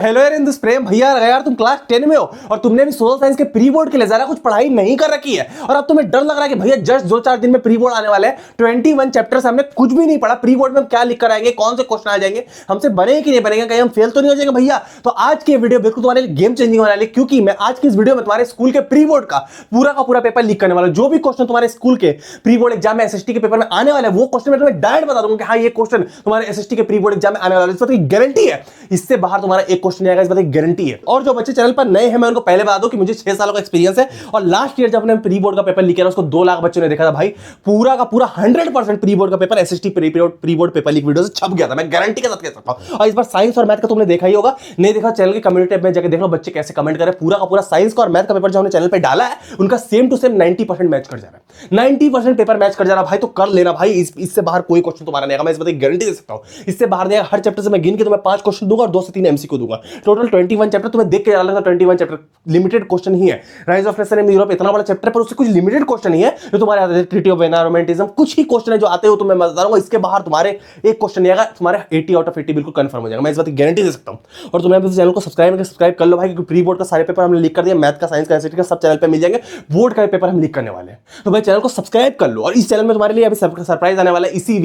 Hello यार in this प्रेम भैया यार तुम क्लास 10 में हो और तुमने भी सोशल साइंस के प्री बोर्ड के लिए जरा कुछ पढ़ाई नहीं कर रखी है और अब तुम्हें डर लग रहा है कि भैया जस्ट 2-4 दिन में प्री बोर्ड आने वाले हैं। 21 चैप्टर से हमने कुछ भी नहीं पढ़ा, प्री बोर्ड में हम क्या लिख कर आएंगे, कौन से क्वेश्चन आ जाएंगे, हमसे बनेंगे कि नहीं बनेंगे, कहीं हम फेल तो नहीं हो जाएंगे भैया। तो आज की वीडियो बिल्कुल तुम्हारे लिए गेम चेंजिंग होने वाली है, क्योंकि मैं आज की इस वीडियो में तुम्हारे स्कूल के प्री बोर्ड का पूरा पेपर लीक करने वाला हूं। जो भी क्वेश्चन तुम्हारे स्कूल के प्री बोर्ड एग्जाम में एसएसटी के पेपर में आने वाले हैं वो क्वेश्चन मैं तुम्हें डायरेक्ट बता दूंगा कि हाँ ये क्वेश्चन तुम्हारे एसएसटी के प्री बोर्ड एग्जाम में आने वाला है, इस बात की गारंटी है। इससे बाहर तुम्हारा एक क्वेश्चन नहीं आएगा, इस बात की गारंटी है। और जो बच्चे चैनल पर नए हैं मैं उनको पहले बता दूं कि मुझे 6 सालों का एक्सपीरियंस है और लास्ट ईयर जब हमने प्री बोर्ड का पेपर लीक किया उसको 2 लाख बच्चों ने देखा था भाई। पूरा का पूरा 100% प्री बोर्ड का paper SST pre board paper leak video से छप गया था, मैं गारंटी के साथ कह सकता हूं। और इस बार साइंस और मैथ का तुमने देखा ही होगा, नहीं देखा चैनल के कम्युनिटी टैब में जाकर देख लो बच्चे कैसे कमेंट कर रहे हैं। पूरा का पूरा साइंस का और मैथ का पेपर जो हमने चैनल पे डाला है उनका सेम टू सेम 90% मैच कर जा रहा है, 90% पेपर मैच कर जा रहा है भाई। तो कर लेना भाई, इससे बाहर कोई क्वेश्चन तुम्हारा नहीं आएगा, मैं इस बात की गारंटी दे सकता हूं। इससे बाहर नहीं आएगा। हर चैप्टर से मैं गिन के तुम्हें 5 क्वेश्चन दूंगा और 2 से 3 एमसीक्यू दूंगा। टोटल 21 चैप्टर तुम्हें देख के डालना था, 21 चैप्टर लिमिटेड क्वेश्चन ही है। Rise of nation in Europe इतना बड़ा चैप्टर पर उससे कुछ लिमिटेड क्वेश्चन ही है जो तुम्हारे आते हैं। ट्रीटी ऑफ एनवायरमेंटलिज्म कुछ ही क्वेश्चन है जो आते हो तो मैं बता रहा हूं। इसके बाहर तुम्हारे एक क्वेश्चन नहीं आएगा, तुम्हारे 80 आउट ऑफ 80 बिल्कुल कंफर्म हो जाएगा, मैं इस बात की गारंटी दे सकता हूं। और तुम्हें अभी चैनल को सब्सक्राइब कर लो भाई, क्योंकि प्री बोर्ड का सारे पेपर हमने लीक कर दिया, मैथ का, साइंस का, एसएसटी का सब चैनल पे मिल जाएंगे। बोर्ड का पेपर हम लीक करने वाले हैं, तो भाई चैनल को सब्सक्राइब कर लो। और इस चैनल में तुम्हारे लिए अभी सरप्राइज आने वाला है इसी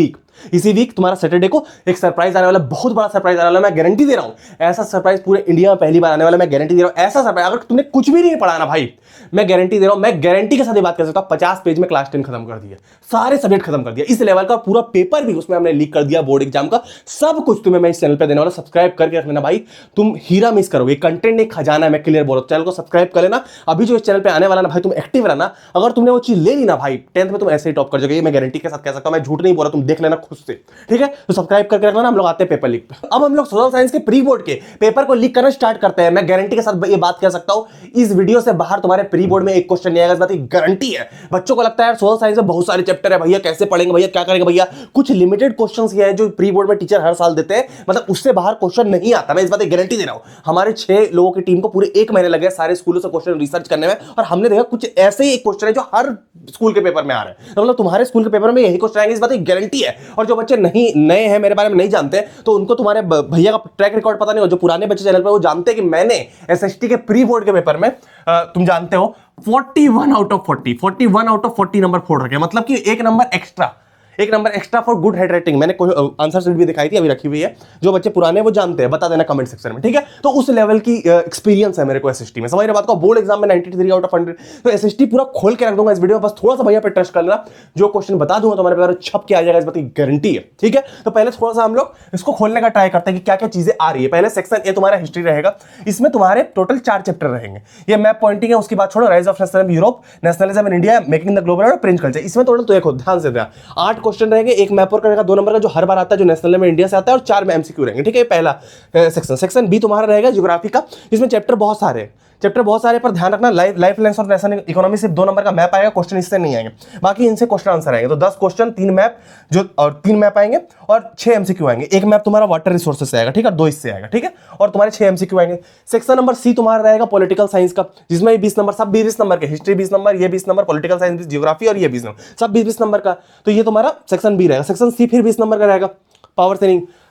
वीक तुम्हारा सैटरडे को एक सरप्राइज आने वाला है, बहुत बड़ा सरप्राइज आने वाला है, मैं गारंटी दे रहा हूं। ऐसा सरप्राइज पूरे इंडिया में पहली बार आने वाला है, मैं गारंटी दे रहा हूं। ऐसा सरप्राइज अगर तुमने कुछ भी नहीं पढ़ा ना भाई, मैं गारंटी दे रहा हूं, मैं गारंटी के साथ ये बात कर सकता हूं, 50 पेज में क्लास 10 खत्म कर दिया, सारे सब्जेक्ट खत्म कर दिया, इस लेवल का पूरा पेपर भी उसमें हमने लीक कर दिया, बोर्ड एग्जाम का सब कुछ तुम्हें मैं इस चैनल पे देने वाला। सब्सक्राइब करके रख लेना भाई, तुम हीरा मिस करोगे, कंटेंट एक खजाना है, मैं क्लियर बोल रहा हूं। चैनल को सब्सक्राइब कर लेना, अभी जो इस चैनल पे आने वाला ना भाई, तुम एक्टिव रहना। अगर तुमने वो चीज ले ली ना भाई 10th में तुम ऐसे ही टॉप कर जाओगे, मैं गारंटी के साथ कह सकता हूं, मैं झूठ नहीं बोल रहा, तुम देख लेना खुद से, ठीक है। तो सब्सक्राइब करके रखना, हम लोग आते हैं पेपर लीक पे। अब हम लोग सोशल साइंस के प्री बोर्ड के पेपर को लीक करना स्टार्ट करते हैं। मैं गारंटी के साथ ये बात कह सकता हूं, इस वीडियो से बाहर तुम्हारे प्री बोर्ड में एक क्वेश्चन नहीं आएगा, इस बात की गारंटी है। बच्चों को लगता है यार सोशल साइंस में बहुत सारे चैप्टर है भैया, कैसे पढ़ेंगे भैया, क्या करेंगे भैया। कुछ लिमिटेड क्वेश्चंस ही है जो प्री बोर्ड में टीचर हर साल देते हैं, मतलब उससे बाहर क्वेश्चन नहीं आता, मैं इस बात की गारंटी दे रहा हूं। हमारे 6 लोगों की टीम को पूरे 1 महीने लगे सारे स्कूलों से क्वेश्चन रिसर्च करने में, और हमने देखा कुछ ऐसे ही एक क्वेश्चन है जो हर स्कूल के पेपर में आ रहे हैं, तो मतलब तुम्हारे स्कूल के पेपर में यही क्वेश्चन आएंगे, इस बात की गारंटी है। और जो बच्चे नहीं नए हैं, मेरे बारे में नहीं जानते, तो उनको तुम्हारे भैया का ट्रैक रिकॉर्ड पता नहीं हो। जो पुराने बच्चे चैनल पर वो जानते हैं कि मैंने एसएसटी के प्री बोर्ड के पेपर में तुम जानते हो 41 आउट ऑफ 40 नंबर फोड़ रखे, मतलब कि एक number extra for good handwriting. मैंने आंसर शीट भी दिखाई थी, अभी रखी हुई है, जो बच्चे पुराने वो जानते हैं, बता देना कमेंट सेक्शन में, ठीक है। तो उस लेवल की एक्सपीरियंस है मेरे को एसएसटी में, समझ रहे बात को। बोर्ड एग्जाम में 93 आउट ऑफ 100, तो एसएसटी पूरा खोल के रख दूंगा इस वीडियो में, बस थोड़ा सा भैया पे ट्रस्ट कर लेना। जो क्वेश्चन बता दूंगा तुम्हारे पेपर छप के आ जाएगा, इस बात की गारंटी है, ठीक है। तो पहले थोड़ा सा हम लोग इसको खोलने का ट्राई करते हैं कि क्या क्या चीजें आ रही है। पहले सेक्शन ए तुम्हारा हिस्ट्री रहेगा, इसमें तुम्हारे टोटल 4 चैप्टर रहेंगे। ये मैप पॉइंटिंग है, उसकी बात छोड़ो, rise of nationalism Europe, nationalism in India, making the global और फ्रेंच कल्चर। इसमें टोटल तो देखो ध्यान से 8 क्वेश्चन रहेंगे, एक मैप और करेगा 2 नंबर का जो हर बार आता है, जो नेशनल में इंडिया से आता है, और 4 में एमसीक्यू रहेंगे, ठीक है। पहला सेक्शन बी तुम्हारा रहेगा ज्योग्राफी का, इसमें चैप्टर बहुत सारे पर ध्यान रखना। लाइफ लेंस और नेशनल इकोनॉमी सिर्फ 2 नंबर का मैप आएगा, क्वेश्चन इससे नहीं आएंगे, बाकी इनसे क्वेश्चन आंसर आएंगे। तो 10 क्वेश्चन, 3 मैप जो, और 3 मैप आएंगे और 6 एमसीक्यू आएंगे। एक मैप तुम्हारा वाटर रिसोर्सेज से आएगा, ठीक है, 2 इससे आएगा, ठीक है, और तुम्हारे 6 एमसीक्यू आएंगे। सेक्शन नंबर सी तुम्हारा रहेगा पॉलिटिकल साइंस का, जिसमें 20 नंबर, सब 20 नंबर के, हिस्ट्री 20 नंबर, ये 20 नंबर, पॉलिटिकल साइंस, ज्योग्राफी और ये 20 नंबर, सब 20 नंबर का। तो ये तुम्हारा सेक्शन बी रहेगा। सेक्शन सी फिर 20 नंबर का रहेगा,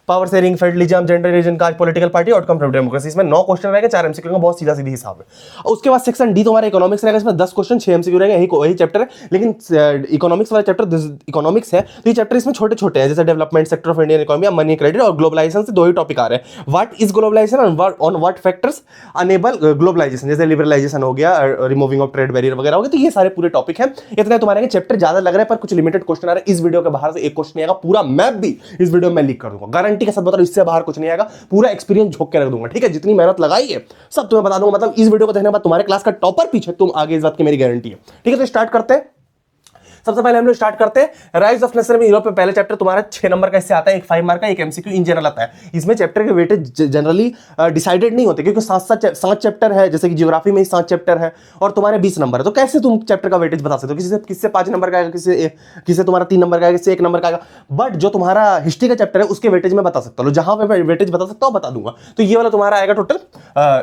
power sharing, federalism, gender reason, caste, political party, outcome from democracy. इसमें 9 क्वेश्चन रहेंगे, 4 एमसीक्यू का, बहुत सीधा सीधी हिसाब है। उसके बाद सेक्शन डी तुम्हारा इकोनॉमिक्स रहेगा, इसमें 10 क्वेश्चन, 6 एमसीक्यू रहेंगे, वही चैप्टर है, लेकिन इकोनॉमिक्स वाला चैप्टर इकोनॉमिक्स है, तो ये चैप्टर इसमें छोटे हैं, जैसे development sector of Indian economy, money credit और ग्लोबलाइजेशन से 2 ही टॉपिक आ रहे हैं। What is globalisation and on what factors enable globalisation, जैसे लिबरलाइजेशन हो गया, रिमूविंग ऑफ ट्रेड बैरियर वगैरह हो गया। तो ये सारे पूरे टॉपिक हैं, इतने तुम्हारे चैप्टर ज्यादा लग रहे हैं, पर कुछ लिमिटेड क्वेश्चन आ रहे हैं। इस वीडियो के बाहर से एक क्वेश्चन नहीं आएगा, पूरा मैप भी इस वीडियो में लीक कर दूंगा, गारंटी के साथ बता रहा हूं, इससे कुछ नहीं आएगा, पूरा एक्सपीरियंस झोंक के रख दूंगा, ठीक है। जितनी मेहनत लगाई है सब तुम्हें बता दूंगा, मतलब इस वीडियो को देखने के बाद तुम्हारे क्लास का टॉपर पीछे, तुम आगे, इस बात की मेरी गारंटी है, ठीक है। तो स्टार्ट करते हैं। सबसे पहले हम लोग स्टार्ट करते हैं राइज ऑफ नेशन में यूरोप में। पहले चैप्टर तुम्हारा 6 नंबर का इससे आता है, एक 5 मार्क का, एक एमसीक्यू इन जनरल आता है। इसमें चैप्टर के वेटेज जनरली डिसाइडेड नहीं होते, क्योंकि 7 चैप्टर है, जैसे कि ज्योग्राफी में ही 7 चैप्टर है और तुम्हारे 20 नंबर है। तो कैसे तुम चैप्टर का वेटेज बता सकते हो, किससे 5 नंबर का आएगा, किससे तुम्हारा 3 नंबर का आएगा, किससे 1 नंबर का आएगा। बट जो तुम्हारा हिस्ट्री का चैप्टर है उसके वेटेज में बता सकता हूँ, जहां पे वेटेज बता सकता हूँ बता दूंगा। तो ये वाला तुम्हारा आएगा टोटल,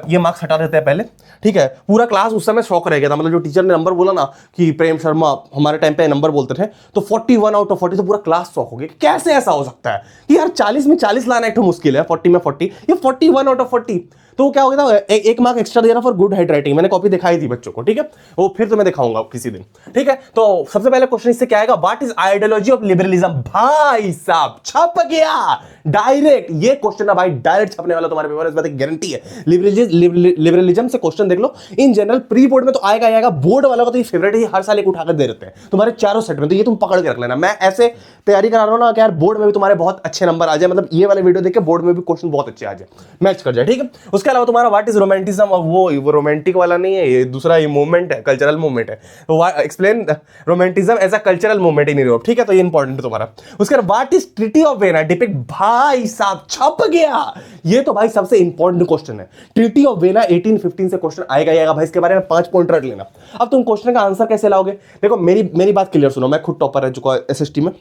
ये मार्क्स हटा देते हैं पहले, ठीक है। पूरा क्लास उस समय शौक रह गया था, मतलब जो टीचर ने नंबर बोला ना कि प्रेम शर्मा हमारे टाइम पे नंबर बोलते थे, तो 41 आउट ऑफ 40, तो पूरा क्लास शॉक हो गया कि कैसे ऐसा हो सकता है कि यार 40 में 40 लाना एक तो मुश्किल है, 40 में 40, ये 41 आउट ऑफ 40। तो क्या हो गया था, एक मार्क एक्स्ट्रा दे रहा फॉर गुड हैंड राइटिंग। मैंने कॉपी दिखाई थी बच्चों को, ठीक है, वो फिर तुम्हें दिखाऊंगा किसी दिन, ठीक है। तो सबसे पहले क्वेश्चन इससे क्या आएगा, what is ideology of liberalism. भाई साहब छप गया डायरेक्ट, ये क्वेश्चन ना भाई डायरेक्ट छपने वाला तुम्हारे पेपर में, इस बात की गारंटी है। लिबरलिज्म से क्वेश्चन देख लो, इन जनरल प्री बोर्ड में तो आएगा, बोर्ड वालों का तो ये फेवरेट है, हर साल एक उठाकर दे देते हैं तुम्हारे चारों सेट में, तो ये तुम पकड़ के रख लेना। मैं ऐसे तैयारी करा रहा हूं ना कि यार बोर्ड में भी तुम्हारे बहुत अच्छे नंबर आ जाए, मतलब ये वाले वीडियो देख के बोर्ड में भी क्वेश्चन बहुत अच्छे आ जाए, मैच कर जाए, ठीक है। उसके अलावा तुम्हारा व्हाट इज रोमांटिज्म, वो रोमांटिक वाला नहीं है, ये दूसरा ये मूवमेंट है, कल्चरल मूवमेंट है, तो explain romanticism as a cultural movement in Europe, ठीक है, तो ये इंपॉर्टेंट है तुम्हारा। उसके बाद what is treaty of Vienna depict, भाई साहब छप गया, ये तो भाई सबसे इंपॉर्टेंट क्वेश्चन है। ट्रीटी ऑफ वेना 1815 से क्वेश्चन आएगा भाई, इसके बारे में 5 पॉइंट रख लेना। अब तुम क्वेश्चन का आंसर कैसे लाओगे, देखो मेरी बात क्लियर सुनो, मैं खुद टॉपर रह चुका एसएसटी में,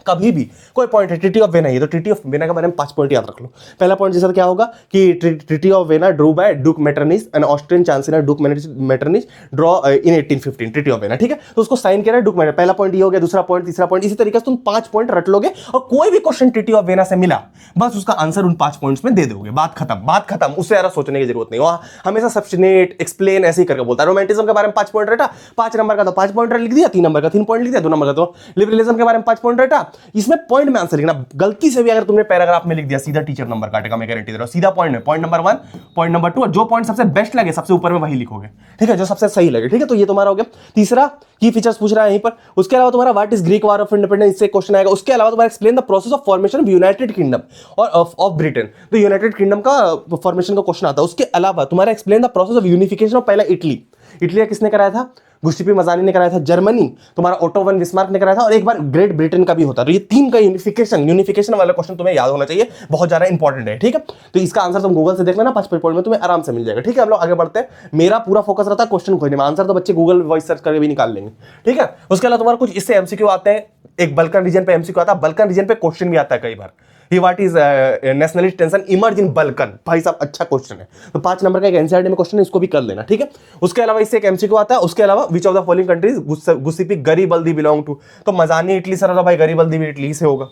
कभी भी कोई पॉइंट है ट्रीटी ऑफ वेना, ये तो ट्रीटी ऑफ वेना के बारे में 5 पॉइंट याद रख लो। पहला पॉइंट जैसा क्या होगा कि treaty of Vienna drew by Duke Metternich and Austrian chancellor Duke Metternich draw in 1815, treaty of Vienna, ठीक है, तो उसको साइन किया डुक मेटर, पहला पॉइंट ये हो गया, दूसरा पॉइंट, तीसरा पॉइंट, इसी तरीके से तुम 5 पॉइंट रट लोगे और कोई भी क्वेश्चन ट्रीटी ऑफ वेना से मिला बस उसका आंसर उन 5 पॉइंट्स में दे दोगे, बात खत्म, उससे ज्यादा सोचने की जरूरत नहीं। वहां हमेशा सब्स्टिनेट एक्सप्लेन ऐसे ही करके बोलता है। रोमांटिज्म के बारे में 5 पॉइंट रटा, 5 नंबर का तो 5 पॉइंट लिख दिया, 3 नंबर का 3 पॉइंट लिख दिया, 2 नंबर का तो। लिबरलिज्म के बारे में 5 पॉइंट रटा, इसमें पॉइंट आंसर लिखना, गलती से भी अगर तुमने पैराग्राफ में लिख दिया सीधा टीचर नंबर काटेगा, मैं गारंटी दे रहा हूं, सीधा पॉइंट में, पॉइंट नंबर 1, पॉइंट नंबर 2, और जो पॉइंट सबसे बेस्ट लगे सबसे ऊपर में वही लिखोगे, ठीक है, जो सबसे सही लगे, ठीक है, तो ये तुम्हारा हो गया। तीसरा की फीचर्स पूछ रहा है यहीं पर। उसके अलावा तुम्हारा what is Greek war of independence, इससे क्वेश्चन आएगा। उसके अलावा तुम्हारा explain the process of formation of United kingdom और ऑफ ब्रिटेन, तो यूनाइटेड किंगडम का फॉर्मेशन का क्वेश्चन आता है। उसके अलावा तुम्हारा explain the process of unification of पहला इटली का किसने कराया था, गुस्टिपी मजानी ने कराया था। जर्मनी तुम्हारा ओटो वन बिस्मार्क ने कराया था, और एक बार ग्रेट ब्रिटेन का भी होता है। तो ये 3 का यूनिफिकेशन वाला क्वेश्चन तुम्हें याद होना चाहिए, बहुत ज्यादा इंपॉर्टेंट है, ठीक है। तो इसका आंसर तुम गूगल से देख लेना, 5 पॉइंट में तुम्हें आराम से मिल जाएगा, ठीक है। हम लोग आगे बढ़ते हैं, मेरा पूरा फोकस रहता है क्वेश्चन खोजने में, आंसर तो बच्चे गूगल वॉइस सर्च करके भी निकाल लेंगे, ठीक है। उसके अलावा तुम्हारा कुछ इससे एमसीक्यू आते हैं, एक बल्कन रीजन पे एमसीक्यू आता है, बल्कन रीजन पे क्वेश्चन भी आता है कई बार, ये what is nationalist tension emerge in Balkan, भाई साहब अच्छा क्वेश्चन है, तो 5 नंबर का एक एनसीईआरटी में क्वेश्चन है, इसको भी कर लेना, ठीक है। उसके अलावा इससे एक एमसीक्यू आता है। उसके अलावा which of the following countries Giuseppe Garibaldi belong to, तो मजानी इटली से रहा भाई, गरीबल्दी भी इटली से होगा,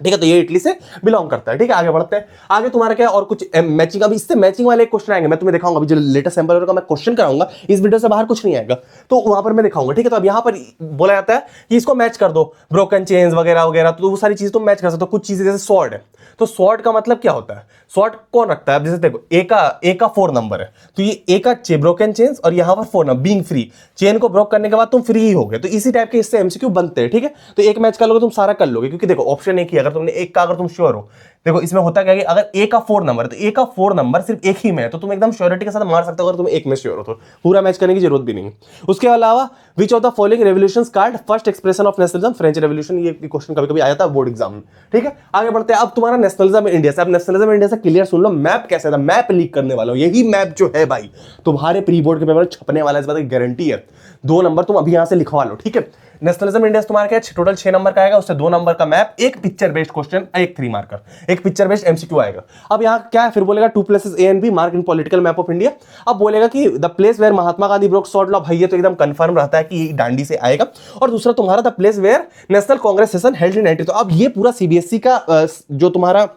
ठीक है, तो ये इटली से बिलोंग करता है, ठीक है। आगे बढ़ते हैं, आगे तुम्हारा क्या और कुछ मैचिंग, अभी इससे मैचिंग वाले क्वेश्चन आएंगे, मैं तुम्हें दिखाऊंगा अभी जो लेटेस्ट सैंपल का मैं क्वेश्चन कराऊंगा, इस वीडियो से बाहर कुछ नहीं आएगा, तो वहां पर मैं दिखाऊंगा, ठीक है। तो अब यहाँ पर बोला जाता है कि इसको मैच कर दो, ब्रोकन चेन्स वगैरह वगैरह, तो वो सारी चीजें तुम मैच कर सकते हो। कुछ चीजें जैसे स्वॉर्ड है, तो स्वॉर्ड का मतलब क्या होता है, स्वॉर्ड कौन रखता है, अब जैसे देखो ए का 4 नंबर है, तो ये ए का ब्रोकन चेन्स और यहाँ पर 4 नंबर, बीइंग फ्री, चेन को ब्रोक करने के बाद तुम फ्री ही हो गए, तो इसी टाइप के इससे एमसीक्यू बनते हैं, ठीक है। तो एक मैच कर लोगे तुम सारा कर लोगे, क्योंकि देखो ऑप्शन एक ही, अगर तुमने एक का अगर तुम श्योर हो, देखो इसमें होता क्या है कि अगर ए का 4 नंबर है तो ए का 4 नंबर सिर्फ एक ही में है, तो तुम एकदम श्योरिटी के साथ मार सकते हो, अगर तुम एक में श्योर हो तो पूरा मैच करने की जरूरत भी नहीं। उसके अलावा which of the following revolutions card first expression of nationalism, French revolution, ये क्वेश्चन कभी कभी आया था बोर्ड एग्जाम में, ठीक है। आगे बढ़ते हैं, अब तुम्हारा नेशनलिज्म इंडिया से, अब नेशनलिज्म इंडिया से क्लियर सुन लो, मैप कैसे था, मैप लीक करने वाला हूं, यही मैप जो है भाई तुम्हारे प्री बोर्ड के पेपर में छपने वाला है, इस बात की गारंटी है। 2 नंबर तुम अभी यहां से लिखवा लो, ठीक है। नेशनलिज्म इंडिया तुम्हारा क्या है, टोटल 6 नंबर का आएगा, उससे 2 नंबर का मैप, एक पिक्चर बेस्ड क्वेश्चन, एक 3 मार्कर, एक पिक्चर बेस्ड एमसीक्यू आएगा। अब यहाँ क्या है, फिर बोलेगा 2 places A and B mark in political map of India. अब बोलेगा कि the place where Mahatma Gandhi broke sword law, भाई ये तो एकदम कंफर्म रहता है कि दांडी से आएगा। और दूसरा तुम्हारा the place where National Congress session held in 90, तो अब ये पूरा सीबीएसई का जो तुम्हारा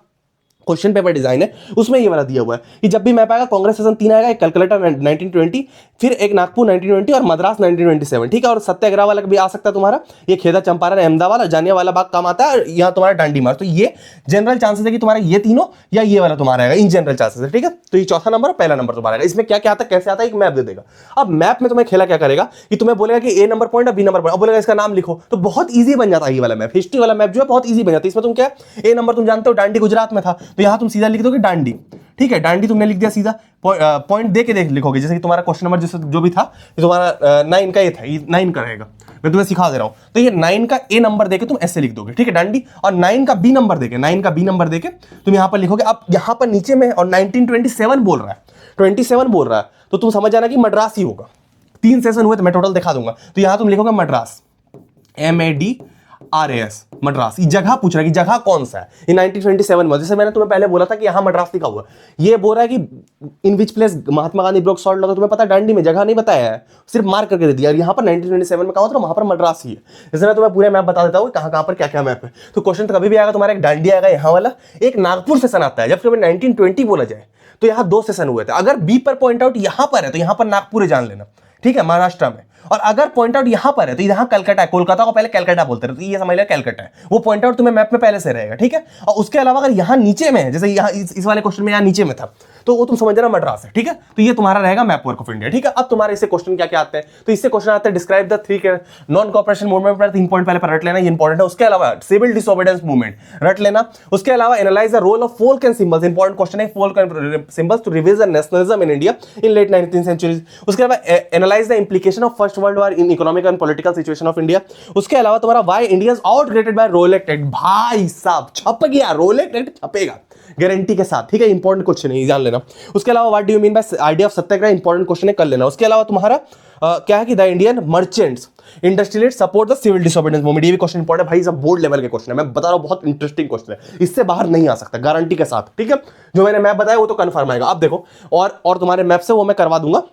क्वेश्चन पेपर डिजाइन है उसमें ये वाला दिया हुआ है कि जब भी मैप आएगा कांग्रेस सेशन 3 आएगा, एक कलकत्ता 1920, फिर एक नागपुर 1920 और मद्रास 1927, ठीक है। और सत्याग्रह वाला भी आ सकता है तुम्हारा, ये खेदा चंपारण अहमदाबाद और जानियावाला बाग काम आता है, और यहाँ तुम्हारा डांडी मार्च, तो ये जनरल चांसेस है कि तुम्हारा ये तीनों या ये वाला तुम्हारा आएगा, इन जनरल चांसेस है, ठीक है। तो ये चौथा नंबर और पहला नंबर तुम्हारा आएगा। इसमें क्या क्या आता है, कैसे आता है, एक मैप दे देगा। अब मैप में तुम्हें खेला क्या करेगा कि तुम्हें बोलेगा कि ए नंबर पॉइंट और बी नंबर पॉइंट, अब बोलेगा इसका नाम लिखो, तो बहुत ईजी बन जाता है ये वाला मैप, हिस्ट्री वाला मैप जो है बहुत ईजी बन जाता है। इसमें तुम क्या, ए नंबर तुम जानते हो डांडी गुजरात में था, तो यहाँ तुम सीधा लिख दो कि डांडी, ठीक है, डांडी तुमने लिख दिया सीधा, पॉइंट दे के लिखोगे, जैसे कि तुम्हारा क्वेश्चन नंबर जो भी था, ये तुम्हारा 9 का ये था, ये 9 का रहेगा, मैं तुम्हें सिखा दे रहा हूं। तो ये 9 का ए नंबर देके तुम ऐसे लिख दोगे, ठीक है, डांडी, और 9 का बी नंबर देके तुम यहां पर लिखोगे। अब यहां पर नीचे में और 1927 बोल रहा है, 27 बोल रहा है, तो तुम समझ जाना कि मद्रास ही होगा। 3 सेशन हुए तो मैं टोटल दिखा दूंगा, तो यहां तुम लिखोगे मद्रास, MAD RAS मद्रास, ये जगह पूछ रहा है कि जगह कौन सा है इन 1927 में। जैसे मैंने तुम्हें पहले बोला था कि यहां मद्रास लिखा हुआ है, ये बोल रहा है कि in which place Mahatma Gandhi broke salt law, तुम्हें पता दांडी में जगह नहीं बताया है, सिर्फ मार्क करके दे दिया। यहाँ पर 1927 में कहा होता है वहां पर मद्रास ही है। जैसे मैं तुम्हें पूरे मैप बता देता हूँ कहां कहां पर क्या क्या मैप है। तो क्वेश्चन तो कभी भी आएगा तुम्हारा, एक दांडी आएगा यहाँ वाला, एक नागपुर सेशन आता है। जब कभी 1920 बोला जाए तो यहाँ 2 सेशन हुए थे। अगर बी पर पॉइंट आउट यहां पर है तो यहां पर नागपुर जान लेना, ठीक है, महाराष्ट्र में। और अगर पॉइंट आउट यहां पर है तो यहां कलकत्ता है, कोलकाता को पहले कलकत्ता बोलते रहे, तो ये समझ लिया कलकत्ता है, वो पॉइंट आउट तुम्हें मैप में पहले से रहेगा, ठीक है। और उसके अलावा अगर यहां नीचे में है, जैसे यहां इस वाले क्वेश्चन में यहां नीचे में था, तो वो तुम समझ जाना मद्रास है, ठीक है। तो ये तुम्हारा रहेगा मैप वर्क ऑफ इंडिया, ठीक है। अब तुम्हारे इससे क्वेश्चन क्या क्या आते हैं, तो इससे क्वेश्चन आते हैं describe the 3 non cooperation movement पर 3 पॉइंट पहले पर रट लेना, ये इंपॉर्टेंट है। उसके अलावा सिविल डिसोबीडियंस मूवमेंट रट लेना। उसके अलावा analyse the role of folk and symbols, important question है, folk and symbols to revise the nationalism in India in late 19th century. उसके अलावा analyse the implication of first world war in economic and political situation of India. उसके अलावा तुम्हारा why India is outraged by Rowlatt act, भाई साहब छप गया, रोलेक्ट act छपेगा guarantee के साथ, ठीक है, इंपॉर्टेंट क्वेश्चन है, जान लेना। उसके अलावा what do you mean by idea of Satyagraha, important question है, कर लेना। उसके अलावा तुम्हारा क्या है कि the Indian merchants industrialist support the civil disobedience movement, ये भी क्वेश्चन इंपॉर्टेंट है भाई, सब बोर्ड लेवल के क्वेश्चन है, मैं बता रहा हूं बहुत इंटरेस्टिंग क्वेश्चन है, इससे बाहर नहीं आ सकता गारंटी के साथ, ठीक है। जो मैंने मैप बताया वो तो कंफर्म आएगा। अब देखो और तुम्हारे मैप से वो मैं करवा दूंगा,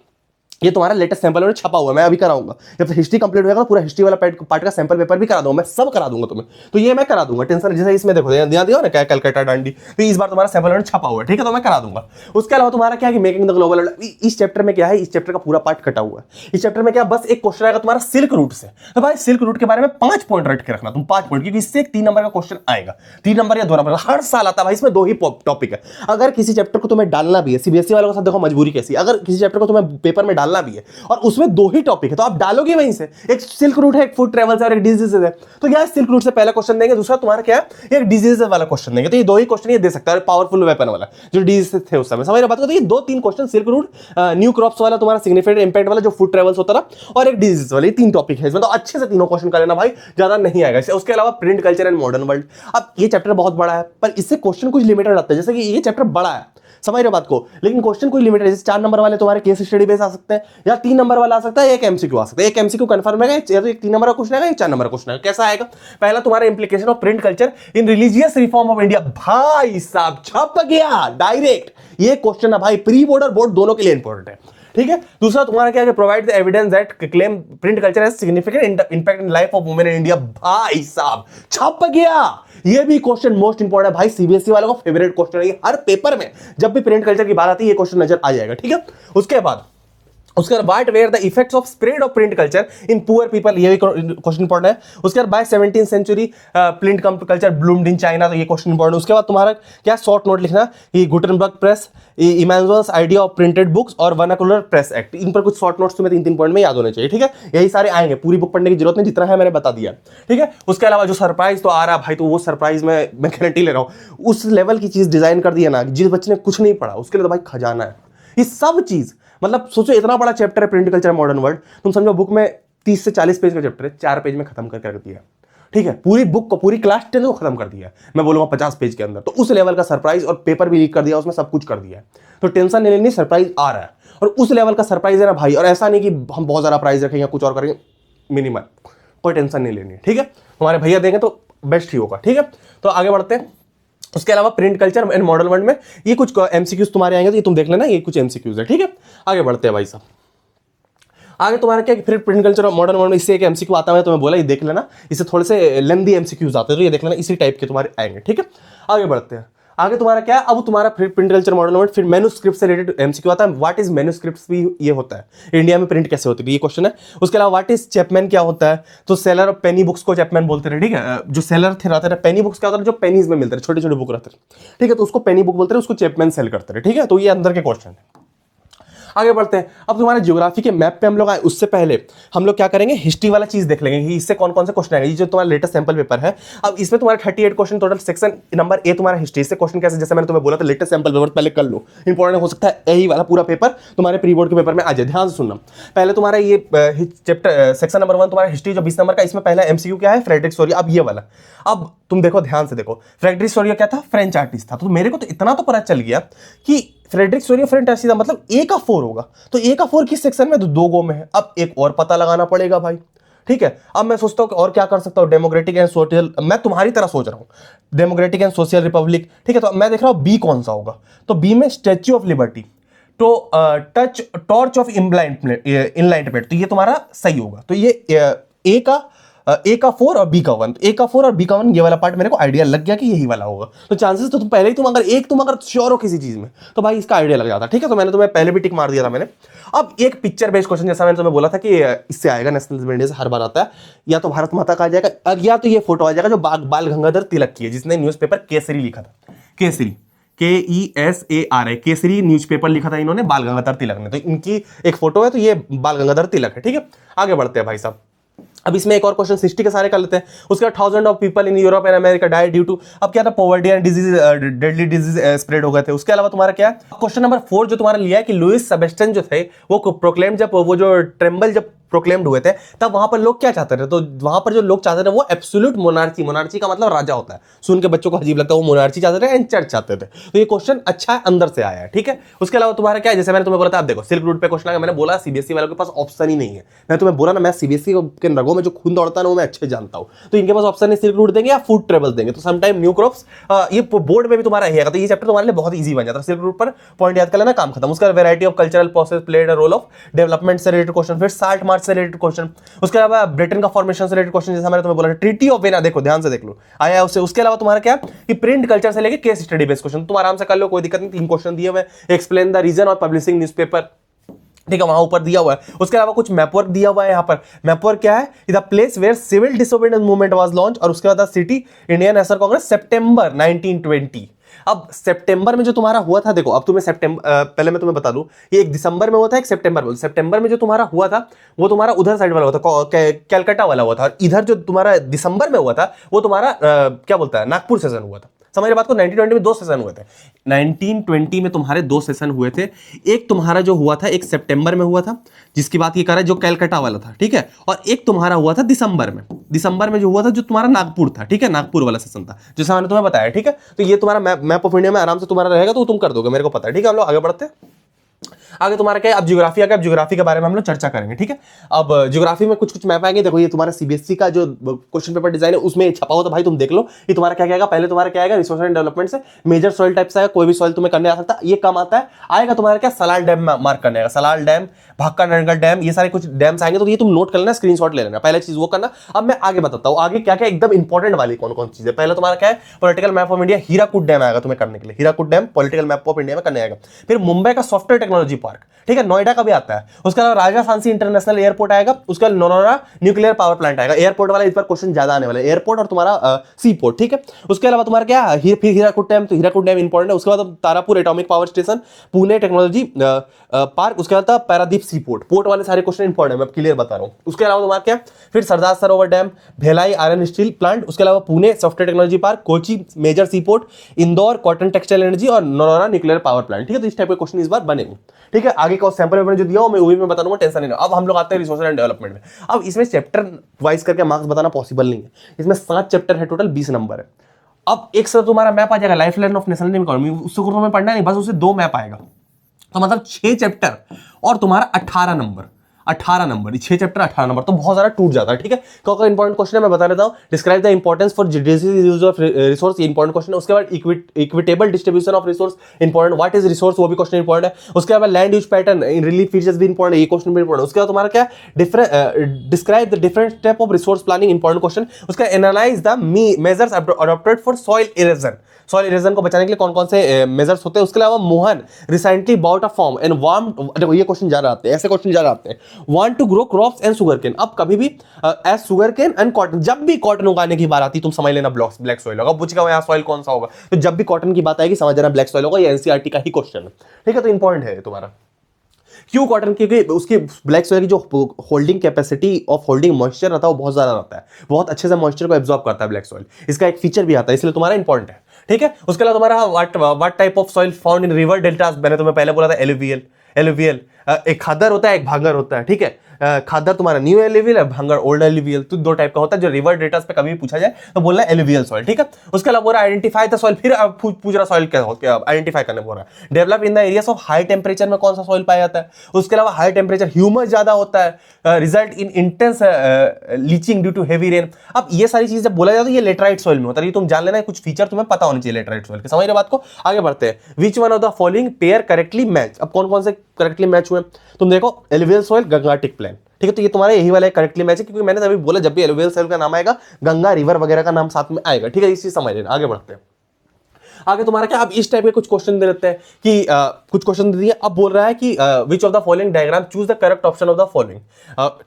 ये तुम्हारा लेटेस्ट सैंपल में छपा हुआ है, मैं अभी कराऊंगा। जब से हिस्ट्री कंप्लीट होगा पूरा हिस्ट्री वाला पार्ट का सैंपल पेपर भी करा दूंगा, मैं सब करा दूंगा तुम्हें, तो ये मैं करा दूंगा, टेंशन। जैसे इसमें देखो ध्यान दिया ना क्या कलकत्ता दांडी, तो इस बार तुम्हारा सैंपल में छपा हुआ है, ठीक है, तो मैं करा दूंगा। उसके अलावा तुम्हारा क्या है कि मेकिंग द ग्लोबल, इस चैप्टर में क्या है, इस चैप्टर का पूरा पार्ट कटा हुआ है। इस चैप्टर में क्या बस एक क्वेश्चन आएगा तुम्हारा सिल्क रूट से, तो भाई सिल्क रूट के बारे में 5 पॉइंट रट के रखना तुम, 5 पॉइंट, क्योंकि इससे एक 3 नंबर का क्वेश्चन आएगा, 3 नंबर या 2 नंबर हर साल आता है भाई, इसमें 2 ही टॉपिक है। अगर किसी चैप्टर को तुम्हें डालना भी है, सीबीएसई वालों के साथ देखो मजबूरी कैसी, अगर किसी चैप्टर को तुम्हें पेपर में डालना भी है और उसमें 2 ही टॉपिक है तो आप डालोगे वहीं से, एक सिल्क रूट है, एक फूड ट्रेवल्स है और एक डिजीजेस है, तो यार सिल्क रूट से पहला क्वेश्चन देंगे, दूसरा तुम्हारा क्या है एक डिजीजेस वाला क्वेश्चन देंगे, तो ये 2 ही क्वेश्चन ये दे सकता है, पावरफुल वेपन वाला जो डिजीजेस थे उस समय, समझ रहे बात को। तो ये 2-3 question silk route, new crops वाला तुम्हारा सिग्निफिकेंट इंपैक्ट वाला जो फूड ट्रेवल्स होता था, और एक डिजीज वाले, 3 टॉपिक है इसमें, तो अच्छे से तीनों क्वेश्चन कर लेना भाई, ज्यादा नहीं आएगा। उसके अलावा print culture and modern world, अब ये चैप्टर बहुत बड़ा है पर इससे क्वेश्चन कुछ लिमिटेड आता है, जैसे कि ये चैप्टर बड़ा है, समझ रहे बात को, लेकिन क्वेश्चन कोई लिमिटेड है, जैसे 4 नंबर वाले तुम्हारे केस स्टडी बेस आ सकते हैं, या 3 नंबर वाला आ सकता है, एक एमसीक्यू आ सकता है। एक एमसीक्यू कंफर्म है, या तो एक 3 नंबर का क्वेश्चन आएगा, एक 4 नंबर का क्वेश्चन आएगा। कैसा आएगा, पहला तुम्हारा implication of print culture in religious reform of India, भाई साहब छप गया डायरेक्ट, ये क्वेश्चन है भाई, प्री बोर्ड और बोर्ड दोनों के लिए इंपॉर्टेंट है, ठीक है। दूसरा तुम्हारा क्या है, provide the evidence that claim print culture has significant impact in life of women in India, भाई साहब छप गया, ये भी क्वेश्चन मोस्ट इंपॉर्टेंट है भाई, सीबीएसई वालों का फेवरेट क्वेश्चन है, हर पेपर में जब भी प्रिंट कल्चर की बात आती है ये क्वेश्चन नजर आ जाएगा, ठीक है। उसके बाद what were the effects of spread of print culture in poor people, ये भी क्वेश्चन इंपॉर्टेंट है। उसके बाद by 17th century print culture bloomed in China, तो ये क्वेश्चन इंपॉर्टेंट। उसके बाद तुम्हारा क्या शॉर्ट नोट लिखना, ये Gutenberg press, Emmanuel's idea of printed books और वर्नाकुलर प्रेस एक्ट, इन पर कुछ शॉर्ट नोट्स तुम्हें 3-3 पॉइंट में याद होने चाहिए, ठीक है। यही सारे आएंगे, पूरी बुक पढ़ने की जरूरत नहीं, जितना है मैंने बता दिया, ठीक है। उसके अलावा जो सरप्राइज तो आ रहा है भाई, तो वो सरप्राइज मैं गारंटी ले रहा हूँ, उस लेवल की चीज डिजाइन कर दिया ना, जिस बच्चे ने कुछ नहीं पढ़ा उसके लिए तो भाई खजाना है ये सब चीज। मतलब सोचो इतना बड़ा चैप्टर है प्रिंट कल्चर मॉडर्न वर्ल्ड, तुम समझो बुक में 30 से 40 पेज का चैप्टर है, 4 पेज में खत्म करके रख दिया, ठीक है। पूरी बुक को, पूरी क्लास 10 को खत्म कर दिया, मैं बोलूंगा 50 पेज के अंदर, तो उस लेवल का सरप्राइज, और पेपर भी लीक कर दिया, उसमें सब कुछ कर दिया है, तो टेंशन नहीं लेनी, सरप्राइज आ रहा है और उस लेवल का सरप्राइज है ना भाई। और ऐसा नहीं कि हम बहुत ज्यादा प्राइज रखेंगे कुछ और करेंगे, मिनिमल, कोई टेंशन नहीं लेनी, ठीक है। हमारे भैया देंगे तो बेस्ट ही होगा, ठीक है। तो आगे बढ़ते हैं। उसके अलावा print culture and modern world में ये कुछ एमसीक्यूज तुम्हारे आएंगे, तो ये तुम देख लेना, ये कुछ एमसीक्यूज है, ठीक है। आगे बढ़ते हैं भाई साहब। आगे तुम्हारा क्या, फिर प्रिंट कल्चर और मॉडर्न वर्ल्ड में इससे एक एमसीक्यू आता है, तुम्हें बोला ये देख लेना, इससे थोड़े से लेंदी एमसीक्यूज आते हैं, तो ये देख लेना, इसी टाइप के तुम्हारे आएंगे, ठीक है। आगे बढ़ते हैं। आगे तुम्हारा क्या, अब तुम्हारा फिर प्रिंट कल्चर मॉडर्न वर्ल्ड, फिर मैन्युस्क्रिप्ट से रिलेटेड एमसीक्यू आता है, व्हाट इज मैन्युस्क्रिप्ट्स भी ये होता है, इंडिया में प्रिंट कैसे होती है ये क्वेश्चन है। उसके अलावा व्हाट इज चैपमैन क्या होता है, तो सेलर ऑफ पेनी बुक्स को चैपमैन बोलते रहे, ठीक है। जो सेलर थे रहते रहे, पेनी बुक्स क्या होता है, जो पेनीज में मिलते रहे, छोटे छोटे बुक रहते रहे, ठीक है, तो उसको पेनी बुक बोलते रहे, उसको चैपमैन सेल करते रहे, ठीक है। तो ये अंदर के क्वेश्चन है। आगे बढ़ते हैं। अब तुम्हारे ज्योग्राफी के मैप पे हम लोग आए, उससे पहले हम लोग क्या करेंगे, हिस्ट्री वाला चीज देख लेंगे कि इससे कौन कौन से क्वेश्चन आएंगे। ये जो तुम्हारा लेटेस्ट सैंपल पेपर है, अब इसमें तुम्हारे 38 question total, section number A तुम्हारा हिस्ट्री से क्वेश्चन कैसे, जैसे मैंने तुम्हें बोला था लेटेस्ट सैंपल पेपर पहले कर लो, इंपॉर्टेंट हो सकता है यही वाला पूरा पेपर तुम्हारे प्री बोर्ड के पेपर में आ जाए। ध्यान से सुनना, पहले तुम्हारा ये चैप्टर सेक्शन नंबर 1 तुम्हारा हिस्ट्री जो 20 नंबर का, इसमें पहला एमसीक्यू क्या है, फ्रेडरिक सोरिया। अब ये वाला, अब तुम देखो ध्यान से देखो, फ्रेडरिक सोरिया क्या था, फ्रेंच आर्टिस्ट था। तो मेरे को तो इतना तो पता चल गया कि फ्रेडरिक सोरिया फ्रेंच आर्टिस्ट मतलब ए का 4 होगा, तो ए का 4 किस सेक्शन में, तो 2 गो में है। अब एक और पता लगाना पड़ेगा भाई, ठीक है, अब मैं सोचता हूं कि और क्या कर सकता हूं, डेमोक्रेटिक एंड सोशल, मैं तुम्हारी तरह सोच रहा हूं, डेमोक्रेटिक एंड सोशल रिपब्लिक, ठीक है, तो मैं देख रहा हूं बी कौन सा होगा, तो बी में स्टैच्यू ऑफ लिबर्टी, तो टच टॉर्च ऑफ इनलाइटमेंट, तो ये तुम्हारा सही होगा। तो ये ए का 4 और बी का 1, ए का 4 और बी का 1, ये वाला पार्ट मेरे को आइडिया लग गया कि यही वाला होगा। तो चांसेस तो तुम पहले ही तुम अगर श्योर हो किसी चीज में तो भाई इसका आइडिया लग जाता, ठीक है, तो मैंने तुम्हें पहले भी टिक मार दिया था मैंने। अब एक पिक्चर बेस्ड क्वेश्चन, जैसा मैंने तुम्हें बोला था कि इससे आएगा, नेशनल इंडिया से हर बार आता है, या तो भारत माता का आ जाएगा, या तो ये फोटो आ जाएगा जो बाल गंगाधर तिलक की है, जिसने न्यूज़पेपर केसरी लिखा था, केसरी KESARI, केसरी न्यूज़पेपर लिखा था इन्होंने, बाल गंगाधर तिलक ने, तो इनकी एक फोटो है, तो ये बाल गंगाधर तिलक है, ठीक है। आगे बढ़ते हैं भाई साहब, अब इसमें एक और क्वेश्चन 60 के सारे कर लेते हैं। उसके बाद 1000 of people in Europe and America died due to, अब क्या था, poverty and disease, deadly disease spread हो गए थे। उसके अलावा तुम्हारा क्या है, क्वेश्चन नंबर 4 जो तुम्हारा लिया है कि लुइस सेबेस्टियन जो थे वो प्रोक्लेम, जब वो जो ट्रेम्बल जब प्रोक्लेम्ड हुए थे, तब वहां पर लोग क्या चाहते थे, तो वहां पर जो लोग चाहते थे वो एब्सोल्यूट मोनार्ची, मोनार्ची का मतलब राजा होता है, सुन के बच्चों को अजीब लगता है, वो मोनार्ची चाहते थे एंड चर्च चाहते थे। तो ये क्वेश्चन अच्छा है, अंदर से आया है, ठीक है। उसके अलावा तुम्हारा क्या है, जैसे मैंने तुम्हें बोला था, आप देखो सिल्क रूट पे क्वेश्चन आ गया, मैंने बोला सीबीएसई वालों के पास ऑप्शन ही नहीं है, मैं तुम्हें बोला ना, मैं सीबीएसई के रगों में जो खून दौड़ता है ना वो मैं अच्छे जानता हूं, तो इनके पास ऑप्शन है सिल्क रूट देंगे या फूड ट्रेवल देंगे, तो समटाइम न्यू क्रॉप्स, ये बोर्ड में भी तुम्हारा ही है, तो ये चैप्टर तुम्हारे लिए बहुत ईजी बन जाता है, सिल्क रूट पर पॉइंट याद कर लेना, काम खत्म। उसका variety of cultural process played a role of development से रिलेटेड क्वेश्चन, फिर साल्ट मार्च से रिलेटेड क्वेश्चन, उसके अलावा ब्रिटेन का फॉर्मेशन से रिलेटेड क्वेश्चन, जैसा मैंने तुम्हें बोला ट्रीटी ऑफ वेना, देखो ध्यान से देख लो आया है उससे। उसके अलावा तुम्हारा क्या कि प्रिंट कल्चर से लेके केस स्टडी बेस्ड क्वेश्चन, तुम आराम से कर लो, कोई दिक्कत नहीं, 3 क्वेश्चन दिए हुए, explain the reason of publishing newspaper, ठीक है, वहां ऊपर दिया हुआ है। उसके अलावा कुछ मैपवर्क दिया हुआ है, यहाँ पर मैपवर्क क्या है, the place where civil disobedience movement was launch, और उसके बाद सिटी इंडियन नेशनल कांग्रेस सितंबर 1920। अब सितंबर में जो तुम्हारा हुआ था, देखो अब तुम्हें सितंबर, पहले मैं तुम्हें बता दूं, ये एक दिसंबर में हुआ था, एक सितंबर में। सितंबर में जो तुम्हारा हुआ था वो तुम्हारा उधर साइड वाला हुआ था, कैलकाटा वाला हुआ था, और इधर जो तुम्हारा दिसंबर में हुआ था वो तुम्हारा क्या बोलता है, नागपुर सेशन हुआ था। समझ रहे बात को, 1920 में 2 सेशन हुए थे, 1920 में तुम्हारे 2 सेशन हुए थे। एक तुम्हारा जो हुआ था एक सितंबर में हुआ था, जिसकी बात ये कर रहा है जो कैलकाटा वाला था, ठीक है, और एक तुम्हारा हुआ था दिसंबर में। दिसंबर में जो हुआ था जो तुम्हारा नागपुर था, ठीक है, नागपुर वाला सेशन था, जैसा मैंने तुम्हें बताया, ठीक है। तो ये तुम्हारा मैप ऑफ इंडिया में आराम से तुम्हारा रहेगा, तो तुम कर दोगे, मेरे को पता है, ठीक है। हम लोग आगे बढ़ते हैं। आगे तुम्हारा क्या है, अब ज्योग्राफी आ गया, अब ज्योग्राफी के बारे में हम लोग चर्चा करेंगे, ठीक है। अब ज्योग्राफी में कुछ कुछ मैप आएंगे, देखो ये तुम्हारा सीबीएसई का जो क्वेश्चन पेपर डिजाइन है उसमें छपा हो, तो भाई तुम देख लो ये तुम्हारा क्या आएगा। पहले तुम्हारा क्या आएगा, रिसोर्स एंड डेवलपमेंट से मेजर सॉइल टाइप्स आएगा, कोई भी सॉइल तुम्हें करने आ सकता है, ये कम आता है। आएगा तुम्हारा क्या, सलाल डैम मार्क करने आएगा, सलाल डैम, भाक्का नरगढ़ डैम, ये सारे कुछ डैम्स आएंगे, तो ये तुम नोट कर लेना, स्क्रीनशॉट ले लेना, पहले चीज वो करना। अब मैं आगे बताता हूँ आगे क्या क्या एकदम इंपॉर्टेंट वाली कौन कौन चीज है। पहले तुम्हारा क्या है, political map of India, Hirakud dam आएगा तुम्हें करने के लिए, Hirakud dam political map of India में करने आएगा। फिर मुंबई का सॉफ्टवेयर टेक्नोलॉजी पार्क, ठीक है, नोएडा का भी आता है। उसके अलावा राजा सांसी इंटरनेशनल एयरपोर्ट आएगा, उसके बाद नोनोरा न्यूक्लियर पावर प्लांट आएगा। एयरपोर्ट वाला इस बार क्वेश्चन ज्यादा आने वाला है, एयरपोर्ट और तुम्हारा सी पोर्ट, ठीक है। उसके अलावा तुम्हारा क्या है, फिर हीराकुड डैम, तो हीराकुड डैम इंपॉर्टेंट है। उसके बाद Tarapur atomic power station, Pune technology park, उसके बाद पैरादीप सी पोर्ट, पोर्ट वाले सारे क्वेश्चन इंपॉर्टेंट है, मैं क्लियर बता रहा हूं। उसके अलावा तुम्हारा क्या, फिर Sardar Sarovar dam, Bhilai iron steel plant, उसके अलावा Pune software technology park, Kochi major sea port, Indore cotton textile energy और नोनोरा न्यूक्लियर पावर प्लांट, ठीक है। तो इस टाइप के क्वेश्चन इस बार बनेंगे, ठीक है। आगे का सैंपल पेपर जो दिया मैं वही मैं बता दूंगा, टेंशन नहीं। अब हम लोग आते हैं रिसोर्स एंड डेवलपमेंट में। अब इसमें चैप्टर वाइज करके मार्क्स बताना पॉसिबल नहीं है, इसमें 7 चैप्टर है, टोटल 20 नंबर है। अब एक साथ तुम्हारा मैप आ जाएगा, life line of national economy, उसको तुम्हें पढ़ना नहीं, बस उसे 2 मैप आएगा, तो मतलब 6 चैप्टर और तुम्हारा 18 नंबर, 18 नंबर, 6 चैप्टर 18 नंबर, तो बहुत सारा टूट जाता है, ठीक है। क्योंकि इंपॉर्टेंट क्वेश्चन है, मैं बता देता हूं। Describe the importance for judicial use of resource, important question है। उसके बाद equitable distribution of resource, important. What is resource, वो भी क्वेश्चन इंपॉर्टेंट है। उसके बाद land use pattern in relief features भी इंपॉर्टेंट है, ये क्वेश्चन भी इंपॉर्टेंट है। उसके बाद तुम्हारा क्या, describe the different step of resource planning, important question. उसका analyse the measures adopted for soil erosion, soil erosion को बचाने के लिए कौन कौन से मेजर्स होते हैं। उसके अलावा Mohan recently bought a farm and warm, देखो ये क्वेश्चन ज्यादा आते हैं, ऐसे क्वेश्चन ज्यादा आते हैं। Want to grow crops and sugar cane, अब कभी भी as sugar cane and cotton, जब भी कॉटन उगाने की बात आती तुम समझ लेना ब्लैक सॉइल होगा। पूछेगा यहाँ सॉइल कौन सा होगा, तो जब भी कॉटन की बात आएगी समझ लेना ब्लैक सॉइल होगा, ये एनसीईआरटी का ही क्वेश्चन है, ठीक है। तो इंपॉर्टेंट है तुम्हारा क्यों कॉटन, क्योंकि उसकी ब्लैक सॉइल की जो holding capacity of holding moisture रहता है वो बहुत ज्यादा रहता है, बहुत अच्छे से मॉइस्चर को एब्जॉर्ब करता है ब्लैक सॉइल, इसका एक फीचर भी आता है, इसलिए तुम्हारा इंपॉर्टेंट है, ठीक है। उसके अलावा तुम्हारा what type of soil found in river deltas, मैंने तुम्हें पहले बोला था एलुवियल, एक खादर होता है एक भांगर होता है, ठीक है। खादर तुम्हारा न्यू एलुवियल है, भांगड़ ओल्ड एलुवियल। तो दो टाइप का होता है, जो रिवर डेटास पे कभी भी पूछा जाए तो बोलना है एलुवियल सॉइल, ठीक है। उसके अलावा बोल रहा है आइडेंटिफाई द सॉइल, फिर पूछ रहा सॉइल क्या आइडेंटिफाई करने बोल रहा है। Develop in the areas of high temperature में कौन सा सॉइल पाया जाता है। उसके अलावा हाई टेम्परेचर ह्यूमस ज्यादा होता है, result in intense leaching due to heavy rain. अब ये सारी चीजें जब बोला जाता है ये लेटराइट सॉइल में होता है, ये तुम जान लेना, कुछ फीचर तुम्हें पता होने चाहिए लेटराइट सॉइल के। समझ रहे बात को, आगे बढ़ते हैं। Which one of the following pair correctly match. अब कौन कौन से करेक्टली मैच हुए तुम देखो, एलुवियल सॉइल, गंगाटिक प्लेन, ठीक है। तो ये तुम्हारा यही वाला करेक्टली मैच है, क्योंकि मैंने अभी बोला जब भी एलुवियल सॉइल का नाम आएगा गंगा रिवर वगैरह का नाम साथ में आएगा, ठीक है। इसी समझ लेना, आगे बढ़ते हैं। आगे तुम्हारा क्या, अब इस टाइप के कुछ क्वेश्चन दे देते हैं कि कुछ क्वेश्चन दे दिए। अब बोल रहा है कि which of the following diagram choose the correct option of the following,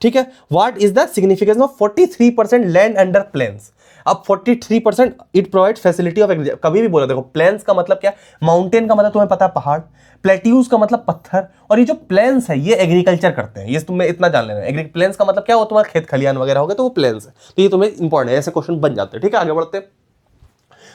ठीक है। What is the significance of 43% land under plains. अब 43% इट प्रोवाइड फैसिलिटी ऑफ, कभी भी बोला देखो, प्लेन्स का मतलब क्या, माउंटेन का मतलब तुम्हें पता है पहाड़, प्लेट्यूज का मतलब पत्थर, और ये जो प्लेन्स है ये एग्रीकल्चर करते हैं, ये तुम्हें इतना जान लेना है। प्लेन्स का मतलब क्या हो, तुम्हारा खेत खलियान वगैरह हो गए तो वो प्लेन्स है, तो ये तुम्हें इंपॉर्टेंट है, ऐसे क्वेश्चन बन जाते हैं, ठीक है। आगे बढ़ते हैं।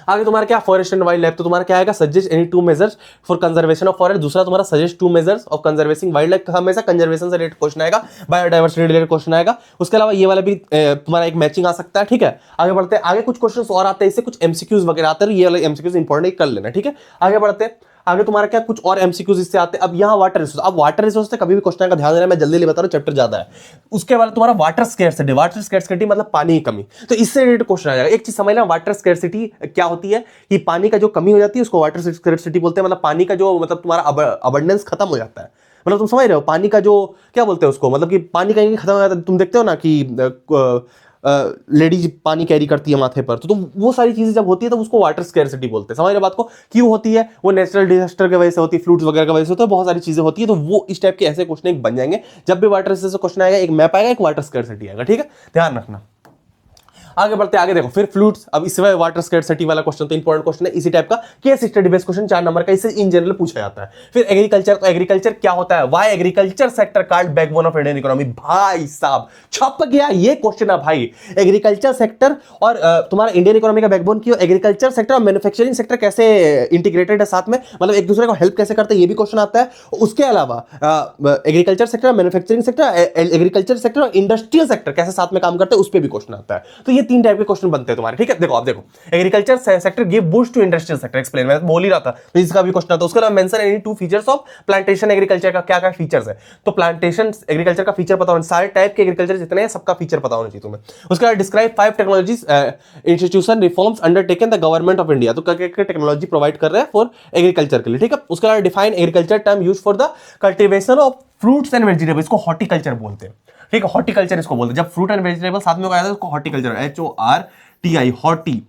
आगे तुम्हारा क्या, फॉरेस्ट एंड वाइल्ड लाइफ, तो तुम्हारा क्या आएगा, suggest any two measures for conservation of forest. दूसरा तुम्हारा suggest two measures of conservation wild life, हमेशा कंजर्वेशन से रिलेटेड क्वेश्चन आएगा, बायोडाइवर्सिटी रिलेटेड क्वेश्चन आएगा। उसके अलावा ये वाला भी तुम्हारा एक मैचिंग आ सकता है, ठीक है। आगे बढ़ते हैं, आगे कुछ क्वेश्चन और आते हैं, इससे कुछ एमसीक्यूज वगैरह आते हैं, ये वाले एमसीक्यूज इंपॉर्टेंट कर लेना, ठीक है। आगे बढ़ते हैं, आगे तुम्हारा क्या, कुछ और एमसीक्यूज इससे आते हैं। अब यहाँ वाटर रिसोर्स, अब वाटर रिसोर्स से कभी भी क्वेश्चन का ध्यान देना, मैं जल्दी बता रहा हूँ, चैप्टर ज्यादा है। उसके बाद तुम्हारा वाटर स्कैर्सिटी, वाटर स्कैर्सिटी मतलब पानी की कमी, तो इससे रिलेटेड क्वेश्चन आ जाएगा। एक चीज समझ लेना, वाटर स्कैर्सिटी क्या होती है, कि पानी का जो कमी हो जाती है उसको वाटर स्कैर्सिटी बोलते हैं। मतलब पानी का जो, मतलब तुम्हारा अबंडेंस खत्म हो जाता है, मतलब तुम समझ रहे हो, पानी का जो क्या बोलते हैं उसको, मतलब कि पानी कहीं खत्म हो जाता है। तुम देखते हो ना कि लेडीज पानी कैरी करती है माथे पर, तो वो सारी चीजें जब होती है तो उसको वाटर स्कैर्सिटी बोलते हैं। समझ रहे बात को, क्यों होती है, वो नेचुरल डिजास्टर की वजह से होती है, फ्लूड्स वगैरह की वजह से होता है, बहुत सारी चीजें होती है। तो वो इस टाइप के ऐसे क्वेश्चन एक बन जाएंगे, जब भी वाटर से क्वेश्चन आएगा, एक मैप आएगा, एक वाटर स्कैर्सिटी आएगा, ठीक है, ध्यान रखना। आगे बढ़ते, आगे देखो, फिर फ्लूट्स, अब इसमें वाटर स्कैर्सिटी वाला क्वेश्चन तो इंपॉर्टेंट क्वेश्चन है, इसी टाइप का case study based question 4 number का, इससे इन जनरल पूछा जाता है। फिर एग्रीकल्चर, तो एग्रीकल्चर क्या होता है, why agriculture sector called backbone of Indian economy. भाई साहब छप गया ये क्वेश्चन है भाई, एग्रीकल्चर सेक्टर और तुम्हारा इंडियन इकोनॉमी का बैकबोन क्यों, एग्रीकल्चर सेक्टर और मैन्युफैक्चरिंग सेक्टर कैसे इंटीग्रेटेड है साथ में, मतलब एक दूसरे को हेल्प कैसे करते हैं, ये भी क्वेश्चन आता है। उसके अलावा agriculture sector, manufacturing sector, agriculture sector और इंडस्ट्रियल सेक्टर कैसे साथ में काम करते हैं, उस पर भी क्वेश्चन आता है। तो ये 3 टाइप के क्वेश्चन बनते हैं तुम्हारे, ठीक है। देखो आप देखो, agriculture sector give boost to industrial sector, explain, मैं बोल ही रहा था, तो इसका भी क्वेश्चन आता है। उसके अलावा mention any 2 features of plantation agriculture का, क्या क्या फीचर्स है, तो प्लांटेशन एग्रीकल्चर का फीचर पता होना, सारे टाइप के एग्रीकल्चर जितने हैं सबका फीचर पता होना चाहिए तुम्हें। उसके बाद describe 5 technologies institution reforms undertaken the government of India, तो क्या टेक्नोलॉजी प्रोवाइड कर रहे हैं फॉर एग्रीकल्चर के लिए, ठीक है। उसके बाद define agriculture term use for the cultivation of fruits and vegetables, इसको हॉर्टिकल्चर बोलते हैं, ठीक है, हॉर्टिकल्चर इसको बोलते हैं। जब फ्रूट एंड वेजिटेबल साथ में उगाया जाता है उसको horticulture, HORTI, horti,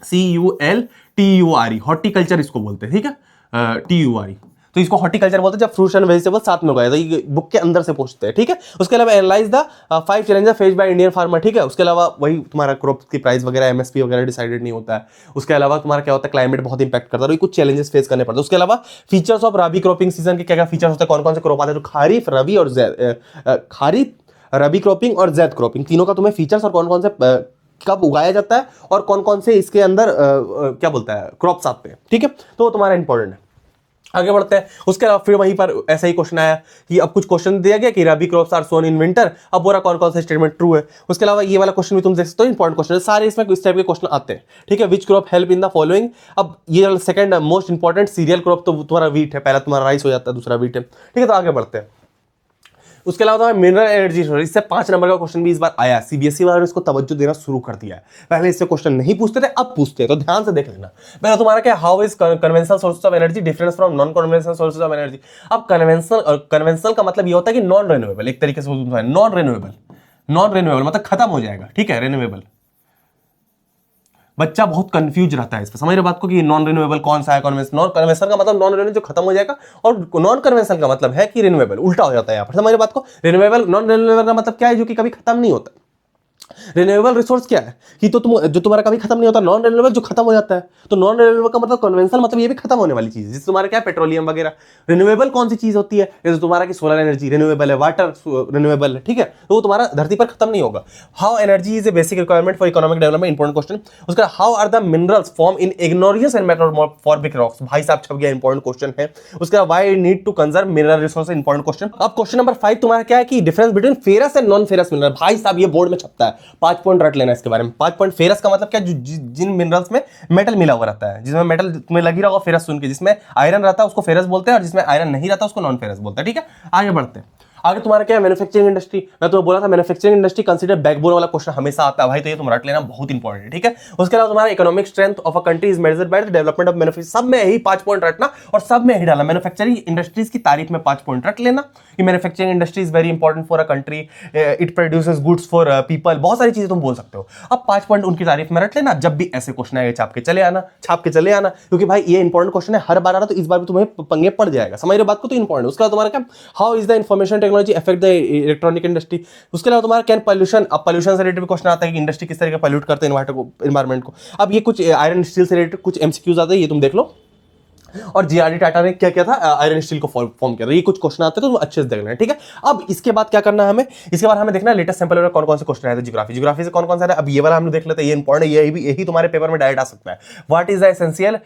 CULTURE, horticulture इसको बोलते हैं, ठीक है, TURE, तो इसको हॉर्टिकल्चर बोलते हैं जब फ्रूट्स एंड वेजिटेबल साथ में उगाया, तो ये बुक के अंदर से पूछते हैं, ठीक है। उसके अलावा analyse the 5 challenges faced by Indian farmer, ठीक है। उसके अलावा वही तुम्हारा क्रॉप की प्राइस वगैरह, MSP वगैरह डिसाइडेड नहीं होता है। उसके अलावा तुम्हारा क्या होता है, क्लाइमेट बहुत इंपैक्ट करता है, तो कुछ चैलेंजेस फेस करने पड़ते हैं। उसके अलावा features of rabi cropping season के क्या क्या फीचर्स होते हैं, कौन कौन से क्रॉप आते हैं, तो खारीफ, रबी और खारीफ, रबी क्रॉपिंग और जैद क्रॉपिंग, तीनों का तुम्हें फीचर्स और कौन कौन से कब उगाया जाता है और कौन कौन से इसके अंदर क्या बोलता है क्रॉप्स आते हैं, ठीक है, तो तुम्हारा इंपॉर्टेंट है। आगे बढ़ते हैं। उसके अलावा फिर वहीं पर ऐसा ही क्वेश्चन आया कि अब कुछ क्वेश्चन दिया गया कि rabi crops are sown in winter, अब बोला कौन कौन सा स्टेटमेंट ट्रू है। उसके अलावा ये वाला क्वेश्चन भी तुम देख सकते हो, इंपॉर्टेंट क्वेश्चन है सारे, इसमें इस टाइप के क्वेश्चन आते हैं, ठीक है। Which crop help in the following, अब ये second most important cereal crop तो तुम्हारा वीट है, पहला तुम्हारा राइस हो जाता है, दूसरा वीट है, ठीक है। तो आगे बढ़ते हैं। उसके अलावा मिनरल एनर्जी, इससे 5 नंबर का क्वेश्चन भी इस बार आया, CBSE वालों ने इसको तवज्जो देना शुरू कर दिया है, पहले इससे क्वेश्चन नहीं पूछते थे, अब पूछते हैं, तो ध्यान से देख लेना। पहले तुम्हारा क्या, how is conventional sources of energy difference from non conventional sources of energy. अब कन्वेंशनल का मतलब ये होता है कि नॉन रिन्यूएबल, एक तरीके से नॉन रिन्यूएबल मतलब खत्म हो जाएगा, ठीक है। रिन्यूएबल बच्चा बहुत कंफ्यूज रहता है इस पर, समझ रहे बात को कि नॉन रिन्यूएबल कौन सा है, नॉन कन्वेंशनल का मतलब नॉन रिन्यूएबल जो खत्म हो जाएगा, और नॉन कन्वेंशनल का मतलब है कि रिन्यूएबल, उल्टा हो जाता है यहाँ पर, समझ रहे बात को। रिन्यूएबल, नॉन रिन्यूएबल का मतलब क्या है, जो कि कभी खत्म नहीं होता, रिन्यूएबल रिसोर्स क्या है कि तो तुम जो तुम्हारा कभी खत्म नहीं होता, नॉन रिन्यूएबल जो खत्म हो जाता है। तो नॉन रिन्यूएबल का मतलब कन्वेंशनल मतलब ये भी खत्म होने वाली चीज है, जैसे तुम्हारा क्या है पेट्रोलियम वगैरह। रिन्यूएबल कौन सी चीज होती है, जैसे तुम्हारा की सोलर एनर्जी रिन्यूएबल है, वाटर रिन्यूएबल है, ठीक है, तो वो तुम्हारा धरती पर खत्म नहीं होगा। How energy is a basic requirement for economic development, important question. उसका how are the minerals form in igneous and metamorphic rocks, भाई साहब छप गया, इंपॉर्टेंट क्वेश्चन है। उसका why need to conserve mineral resource, important question. अब question number 5 तुम्हारा क्या है कि difference between ferrous and non ferrous mineral, भाई साहब ये बोर्ड में छपता है, 5 पॉइंट रट लेना इसके बारे में। 5 पॉइंट फेरस का मतलब क्या, जिन मिनरल्स में मेटल मिला हुआ रहता है, जिसमें मेटल तुम्हें लगी रहा होगा फेरस सुन के, जिसमें आयरन रहता है उसको फेरस बोलते हैं, और जिसमें आयरन नहीं रहता उसको नॉन फेरस बोलते हैं, ठीक है। आगे बढ़ते हैं। आगे तुम्हारा क्या है मैन्युफैक्चरिंग इंडस्ट्री, मैं तुम्हें बोला था मैन्युफैक्चरिंग इंडस्ट्री कंसीडर बैकबोन वाला क्वेश्चन हमेशा आता है भाई, तो ये तुम रट लेना, बहुत इंपॉर्टेंट है, ठीक है। उसके अलावा तुम्हारा economic strength of a country is measured by the development of manufacturing, सब में यही 5 पॉइंट रटना और सब में यही डालना। मैन्युफैक्चरिंग इंडस्ट्रीज की तारीफ में 5 पॉइंट रट लेना कि manufacturing industry is very important for a country, it produces goods for people, बहुत सारी चीजें तुम बोल सकते हो। अब 5 पॉइंट उनकी तारीफ में रट लेना, जब भी ऐसे क्वेश्चन आएगा छाप के चले आना, क्योंकि भाई ये इंपॉर्टेंट क्वेश्चन है, हर बार आ रहा, तो इस बार भी तुम्हें पंगे पड़ जाएगा, समझ रहे बात को, तो इंपॉर्टेंट। उसके बाद तुम्हारा क्या, how is the information technology affect the electronic industry. उसके अलावा तुम्हारा कैन पॉल्यूशन, अब पॉल्यूशन से रिलेटेड क्वेश्चन आता है कि इंडस्ट्री किस तरह का पॉल्यूट करते हैं एनवायरमेंट को। अब ये कुछ आयरन स्टील से रिलेटेड कुछ एमसीक्यूज आते हैं, ये तुम देख लो। और जीआरडी टाटा ने क्या किया था, आयरन स्टील को फॉर्म किया था। ये कुछ क्वेश्चन आते हैं तो तुम अच्छे से देख लेना, ठीक है। अब इसके बाद क्या करना है हमें, इसके बाद हमें देखना है लेटेस्ट सैंपल में कौन कौन से क्वेश्चन आए थे ज्योग्राफी से कौन कौन सा है। अब ये वाला हम लोग देख लेते हैं, ये इंपॉर्टेंट है, यही तुम्हारे पेपर में डायरेक्ट आ सकता है। What is the essential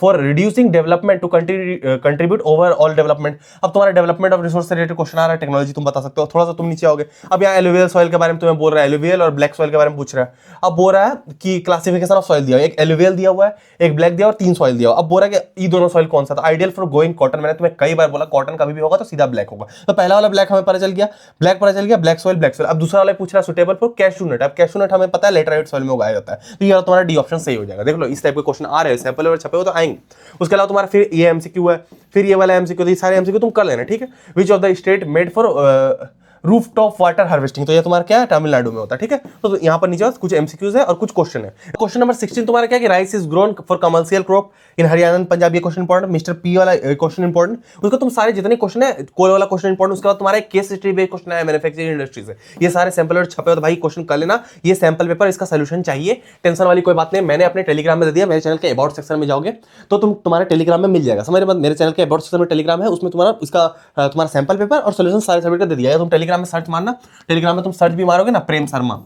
for reducing development to contribute overall development. अब तुम्हारा डेवलपमेंट ऑफ रिसोर्स से रिलेटेड क्वेश्चन आ रहा है, टेक्नोलॉजी तुम बता सकते हो, थोड़ा सा तुम नीचे आओगे। अब यहाँ एलुवियल सॉइल के बारे में तुम्हें बोल रहा है, एलुवियल और ब्लैक सॉइल के बारे में पूछ रहा है। अब बोल रहा है कि क्लासिफिकेशन ऑफ सॉइल दिया, एक एलुवियल दिया हुआ है, एक ब्लैक दिया और 3 सॉइल दिया हुआ। अब बोल रहा है कि ये दोनों सॉइल कौन सा था, आइडियल फॉर गोइंग कॉटन। मैंने तुम्हें कई बार बोला कॉटन कभी भी होगा तो सीधा ब्लैक होगा, तो पहला वाला ब्लैक हमें पता चल गया, ब्लैक सॉइल। अब दूसरा वाला पूछ रहा है सुटेबल फॉर कैशू नट। अब कैशू नट हमें पता है लेटराइट सॉइल में उगाया जाता है, तो ये तुम्हारा डी ऑप्शन सही हो जाएगा। देख लो इस टाइप के क्वेश्चन आ रहे हैं, सैंपल और छपे हो तो आएंगे। उसके अलावा तुम्हारा फिर ये एमसीक्यू है, फिर ये वाला एमसीक्यू, ये सारे एमसीक्यू तुम कर लेना, ठीक है। विच of the state made for roof top water harvesting, तो ये तुम्हारा क्या है, तमिलनाडु में होता है, ठीक है। तो यहाँ पर नीचे कुछ एमसीक्यूज है और कुछ क्वेश्चन है। क्वेश्चन नंबर 16 तुम्हारा क्या है कि rice is grown for commercial crop in Haryana and Punjab, ये क्वेश्चन इंपॉर्टेंट। मिस्टर पी वाला क्वेश्चन इंपॉर्टेंट, उसका तुम सारे जितने क्वेश्चन है, कोल वाला क्वेश्चन इंपॉर्टेंट। उसके बाद तुम्हारा केस स्टडी बेस्ड क्वेश्चन है मैन्युफैक्चरिंग इंडस्ट्री से, ये सारे सैंपल और छपे हो तो भाई क्वेश्चन कर लेना। ये सैंपल पेपर, इसका सोल्यूशन चाहिए, टेंशन वाली कोई बात नहीं, मैंने अपने टेलीग्राम में दे दिया। मेरे चैनल के अबाउट सेक्शन में जाओगे तो तुम्हारे टेलीग्राम में मिल जाएगा, समझ। मेरे चैनल के अबाउट सेक्शन में टेलीग्राम है, उसमें तुम्हारा सैंपल पेपर और सोल्यूशन सारे सबमिट कर दे दिया है। तुम टेलीग्राम में सर्च मारना, टेलीग्राम में तुम सर्च भी मारोगे ना, प्रेम शर्मा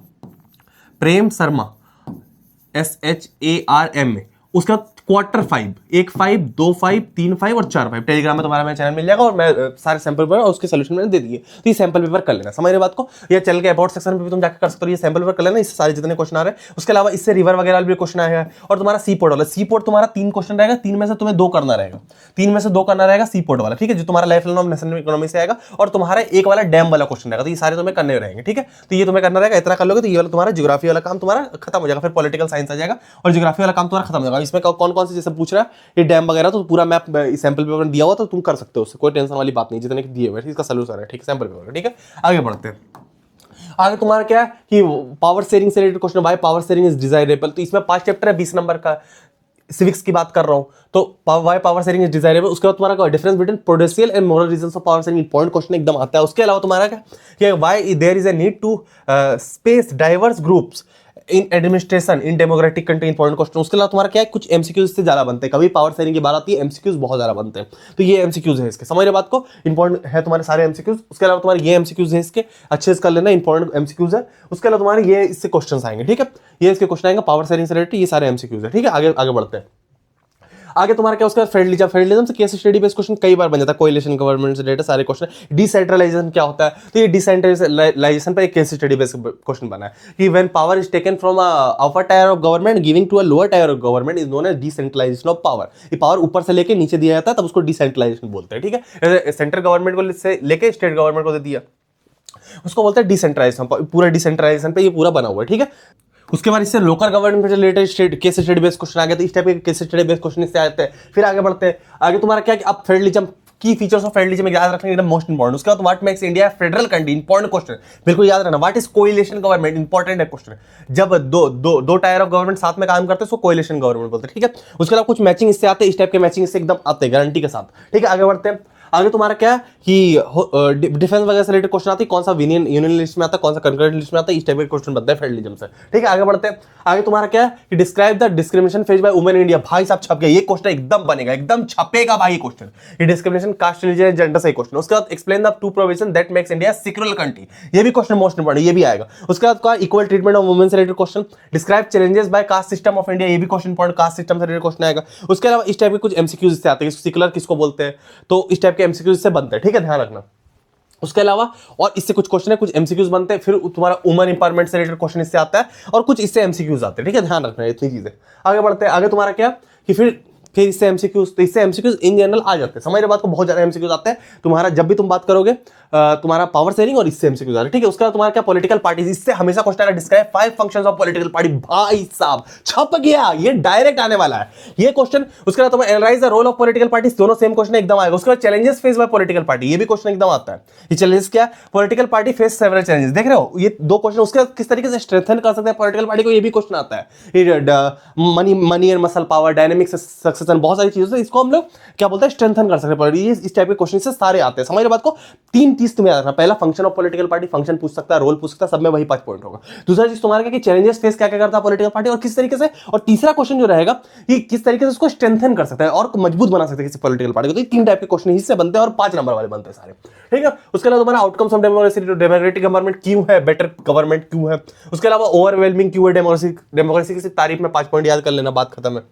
SHARM, उसका क्वार्टर 5, 1 5 2 5 3 5 और 4 5 टेलीग्राम में तुम्हारा मेरा चैनल मिल जाएगा, और मैं सारे सैंपल पेपर और उसके सोल्यूशन मैंने दे दिए, तो ये सैंपल पेपर कर लेना, समझ रहे बात को। ये चैनल के अबाउट सेक्शन पे भी तुम जाकर कर सकते हो, ये सैंपल पेपर कर लेना, इससे सारे जितने क्वेश्चन आ रहे हैं। उसके अलावा इससे रिवर वगैरह भी क्वेश्चन आएगा, और तुम्हारा सी पोर्ट वाला, सी पोर्ट तुम्हारा 3 क्वेश्चन रहेगा, 3 में से तुम्हें 2 करना रहेगा, सी पोर्ट वाला, ठीक है, जो तुम्हारा life line of national economy से आएगा। और तुम्हारा एक वाला डैम वाला क्वेश्चन रहेगा, तो ये सारे तुम्हें करने रहेंगे, ठीक है। तो ये तुम्हें करना रहेगा, इतना कर लोगे तो ये वाला तुम्हारा ज्योग्राफी वाला काम तुम्हारा खत्म हो जाएगा, फिर पॉलिटिकल साइंस आ जाएगा और ज्योग्राफी वाला काम तुम्हारा खत्म हो जाएगा। इसमें कौन कौन से जैसे पूछ रहा है ये डैम वगैरह, तो पूरा मैप सैंपल पेपर दिया हुआ तो तुम कर सकते हो, उससे कोई टेंशन वाली बात नहीं, जितने दिए हुए इसका सोल्यूशन है, ठीक है, सैंपल पेपर, ठीक है। आगे बढ़ते हैं। आगे तुम्हारा क्या है कि पावर शेयरिंग से रिलेटेड क्वेश्चन, भाई पावर शेयरिंग इज डिजायरेबल, तो इसमें 5 चैप्टर है, 20 नंबर का, सिविक्स की बात कर रहा हूं, तो why power sharing is desirable. उसके बाद तुम्हारा difference between prudential and moral reasons of power sharing, important question एकदम आता है। उसके अलावा तुम्हारा क्या कि why there is a need to space diverse groups in administration in democratic country, important question. उसके अलावा तुम्हारा क्या है, कुछ एमसीक्यूज से ज्यादा बनते हैं, कभी पावर शेयरिंग की बात आती है एमसीक्यूज बहुत ज्यादा बनते हैं, तो ये एमसीक्यूज है इसके, समझ रहे बात को, इंपॉर्टेंट है तुम्हारे सारे एमसीक्यूज। उसके अलावा तुम्हारे ये एमसीक्यूज है इसके, अच्छे से कर लेना, इंपॉर्टेंट एमसीक्यूज है। उसके अलावा तुम्हारे ये इससे क्वेश्चन आएंगे, ठीक है, ये इसके क्वेश्चन आएंगे पावर शेयरिंग से रिलेटेड, ये सारे एमसीक्यूज है, ठीक है। आगे बढ़ते हैं। आगे तुम्हारा क्या उसका फेडरलिज्म से केस स्टडी बेस्ड क्वेश्चन कई बार बन जाता है, कोएलिशन गवर्नमेंट से रिलेटेड सारे क्वेश्चन। डिसेंट्रलाइजेशन क्या होता है, तो ये डिसेंट्रलाइजेशन पर एक केस स्टडी बेस्ड क्वेश्चन बना है कि when power is taken from upper tier of government giving to a lower tier of government is known as decentralisation of power. ये पावर ऊपर से लेके नीचे दिया जाता है, तब उसको डिसेंट्रलाइजेशन बोलते हैं, ठीक है। सेंट्रल गवर्नमेंट को से लेके स्टेट गवर्नमेंट को दे दिया, उसको बोलते हैं डिसेंट्रलाइजेशन। पूरा डिसेंट्रलाइजेशन पे ये पूरा बना हुआ है, ठीक है। उसके बाद इससे लोकल गवर्नमेंट से related case study based question आ गया, तो इस टाइप के केस स्टडी बेस्ड क्वेश्चन इससे आते हैं। फिर आगे बढ़ते हैं। आगे तुम्हारा क्या कि अब फेडरलिज्म की फीचर्स ऑफ फेडरलिज्म याद रखना एकदम मोस्ट इंपॉर्टेंट। उसके बाद what makes India federal country, important question, बिल्कुल याद रखना। What is coalition government, important है क्वेश्चन। जब दो टायर ऑफ गवर्नमेंट साथ में काम करते हैं उसको कोएलिशन गवर्नमेंट बोलते हैं, ठीक है। उसके अलावा कुछ मैचिंग इससे आते हैं, इस टाइप के मैचिंग इससे एकदम आते हैं गारंटी के साथ, ठीक है। आगे बढ़ते हैं। आगे तुम्हारा क्या है कि डिफेंस वगैरह से रिलेटेड क्वेश्चन आती है, कौन सा यूनियन लिस्ट में आता है, कौन सा कंकरेंट लिस्ट में आता है, इस टाइप के क्वेश्चन बनते हैं फेडरलिज्म से। ठीक है, आगे बढ़ते हैं। आगे तुम्हारा क्या है कि describe the discrimination face by women in India. भाई साहब छप गया, ये क्वेश्चन एकदम बनेगा, एकदम छपेगा भाई क्वेश्चन। ये डिस्क्रिमिनेशन कास्ट रिलीजन जेंडर से क्वेश्चन। उसके बाद explain the two provision that makes India secular country, ये भी क्वेश्चन मोस्ट इंपोर्टेंट, ये भी आएगा। उसके बाद इक्वल ट्रीटमेंट ऑफ वुमेन से related question. Describe challenges by caste system of India, ये भी क्वेश्चन इंपोर्टेंट, कास्ट सिस्टम से रिलेटेड क्वेश्चन आएगा। उसके अलावा इस टाइप के कुछ एमसीक्यूज से आते हैं, सेक्युलर किसको बोलते हैं, तो इस टाइप के एमसीक्यूज से बनते हैं। ठीक है, ध्यान रखना। उसके अलावा और इससे कुछ क्वेश्चन है, कुछ एमसीक्यूज बनते हैं, फिर तुम्हारा वुमेन इंपावरमेंट से रिलेटेड क्वेश्चन इससे आता है, और कुछ इससे एमसीक्यूज आते हैं। ठीक है, ध्यान रखना इतनी चीजें। आगे बढ़ते हैं। आगे तुम्हारा क्या कि फिर इससे एमसीक्यूज, तो इससे एमसीक्यूज इन जनरल आ जाते हैं। समझ रहे बात को, बहुत ज्यादा एमसीक्यूज आते हैं तुम्हारा जब भी तुम बात करोगे, तुम्हारा पावर शेयरिंग और इससे एमसीक्यूज आ रहे हैं। ठीक है, उसके बाद तुम्हारा क्या पॉलिटिकल पार्टीज, इससे हमेशा क्वेश्चन आएगा describe 5 functions of political party. भाई साहब छप गया, ये डायरेक्ट आने वाला है ये क्वेश्चन। उसके बाद तुम्हें analyse the role of political parties, दोनों सेम क्वेश्चन एकदम आएगा। उसके बाद challenges face by political party, ये भी क्वेश्चन एकदम आता है। ये चैलेंजेस क्या है, political party face several challenges, देख रहे हो ये 2 क्वेश्चन। उसके बाद किस तरीके से स्ट्रेंथन कर सकते हैं पॉलिटिकल पार्टी को, ये भी क्वेश्चन आता है। Money and muscle power, dynamic succession, बहुत सारी चीजों से इसको हम लोग क्या बोलते हैं स्ट्रेंथन कर सकते हैं। ये इस टाइप के क्वेश्चन से सारे आते हैं। समझ रहे बात को, 3 चीज तुम्हें याद रखना। पहला function of political party, function पूछ सकता है, रोल पूछ सकता है, सब में वही 5 पॉइंट होगा। दूसरा चीज तुम्हारा क्या कि चैलेंजेस फेस क्या क्या करता है पॉलिटिकल पार्टी और किस तरीके से, और तीसरा क्वेश्चन जो रहेगा कि किस तरीके से उसको स्ट्रेंथन कर सकता है और मजबूत बना सकता है किसी पॉलिटिकल पार्टी को। तो 3 टाइप के क्वेश्चन इससे बनते हैं और 5 नंबर वाले बनते हैं सारे। ठीक है, उसके अलावा तुम्हारा outcomes of democracy, democratic government क्यों है, बेटर गवर्नमेंट क्यों है। उसके अलावा ओवरवेलमिंग क्यों है डेमोक्रेसी की तारीफ में 5 पॉइंट याद कर लेना, बात खत्म है।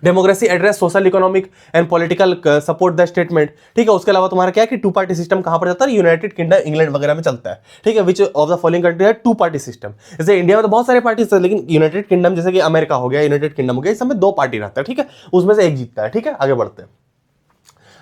Democracy address social economic and political support the statement. ठीक है, उसके अलावा तुम्हारा क्या है कि 2 पार्टी सिस्टम कहां पर चलता है, यूनाइटेड किंगडम इंग्लैंड वगैरह में चलता है। ठीक है, विच ऑफ द फॉलोइंग कंट्री है 2 पार्टी सिस्टम। जैसे इंडिया में तो बहुत सारे पार्टी है, लेकिन यूनाइटेड किंगडम जैसे कि अमेरिका हो गया, यूनाइटेड किंगडम हो गया, इस समय 2 पार्टी रहता है। ठीक है, उसमें से एक जीतता है। ठीक है, आगे बढ़ते हैं।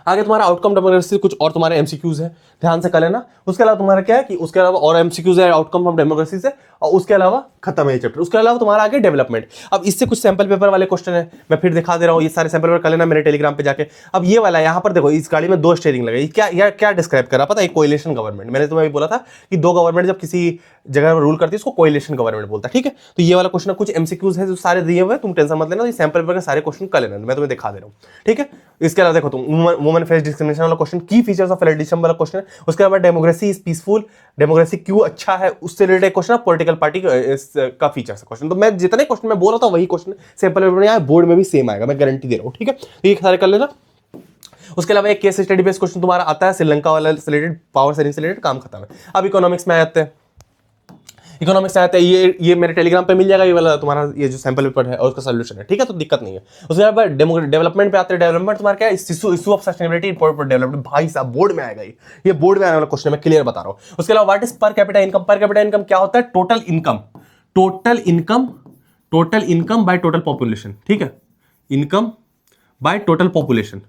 आगे तुम्हारा आउटकम डेमोक्रेसी कुछ और तुम्हारे एमसीक्यूज है, ध्यान से कर लेना। उसके अलावा तुम्हारा क्या है कि उसके अलावा और एमसीक्यूज है आउटकम ऑफ डेमोक्रेसी से, और उसके अलावा खत्म है ये चैप्टर। उसके अलावा तुम्हारा आगे डेवलपमेंट। अब इससे कुछ सैंपल पेपर वाले क्वेश्चन है, मैं फिर दिखा दे रहा हूँ, ये सारे सैंपल पेपर कर लेना मेरे टेलीग्राम पे जाके। अब ये वाला यहाँ पर देखो, इस गाड़ी में 2 स्टीयरिंग लगे, क्या डिस्क्राइब कर रहा पता है, कोएलिशन गवर्नमेंट। मैंने तुम्हें बोला था कि 2 गवर्नमेंट जब किसी जगह रूल करती है उसको कोएलिशन गवर्नमेंट बोलता है। ठीक है, तो ये वाला क्वेश्चन कुछ एमसीक्यूज है जो सारे दिए हुए, तुम टेंशन मत लेना, ये सैंपल पेपर के सारे क्वेश्चन कर लेना, मैं तुम्हें दिखा दे रहा हूँ। ठीक है, इसके अलावा देखो तुम वुमेन फेस डिस्क्रिमिनेशन वाला क्वेश्चन, की फीचर्स ऑफ फेडरलिज्म वाला क्वेश्चन। उसके बाद डेमोक्रेसी इज पीसफुल, डेमोक्रेसी क्यों अच्छा है, उससे रिलेटेड क्वेश्चन, पॉलिटिकल पार्टी का फीचर्स क्वेश्चन। तो मैं जितने क्वेश्चन मैं बोल रहा था वही क्वेश्चन सैंपल पेपर में आया, बोर्ड में भी सेम आएगा, मैं गारंटी दे रहा हूँ। ठीक है, तो ये सारे कर लेना। उसके अलावा एक केस स्टडी बेस्ड क्वेश्चन तुम्हारा आता है, श्रीलंका वाला से रिलेटेड, पावर शेयरिंग से रिलेटेड, काम खत्म है। अब इकोनॉमिक्स में आते हैं। इकोनॉमिक्स में आते हैं, ये मेरे टेलीग्राम पे मिल जाएगा, ये वाला तुम्हारा ये जो सैंपल पेपर है और उसका सोल्यूशन है। ठीक है, तो दिक्कत नहीं है। उसके बाद डेवलपमेंट पे आते हैं। डेवलपमेंट तुम्हारा क्या है, issue of sustainability for development. भाई साहब बोर्ड में आएगा, ये बोर्ड में आने वाला क्वेश्चन, मैं क्लियर बता रहा हूँ। उसके अलावा what is per capita income. Per capita income क्या होता है, total income by total population. ठीक है, इनकम बाय टोटल पॉपुलेशन।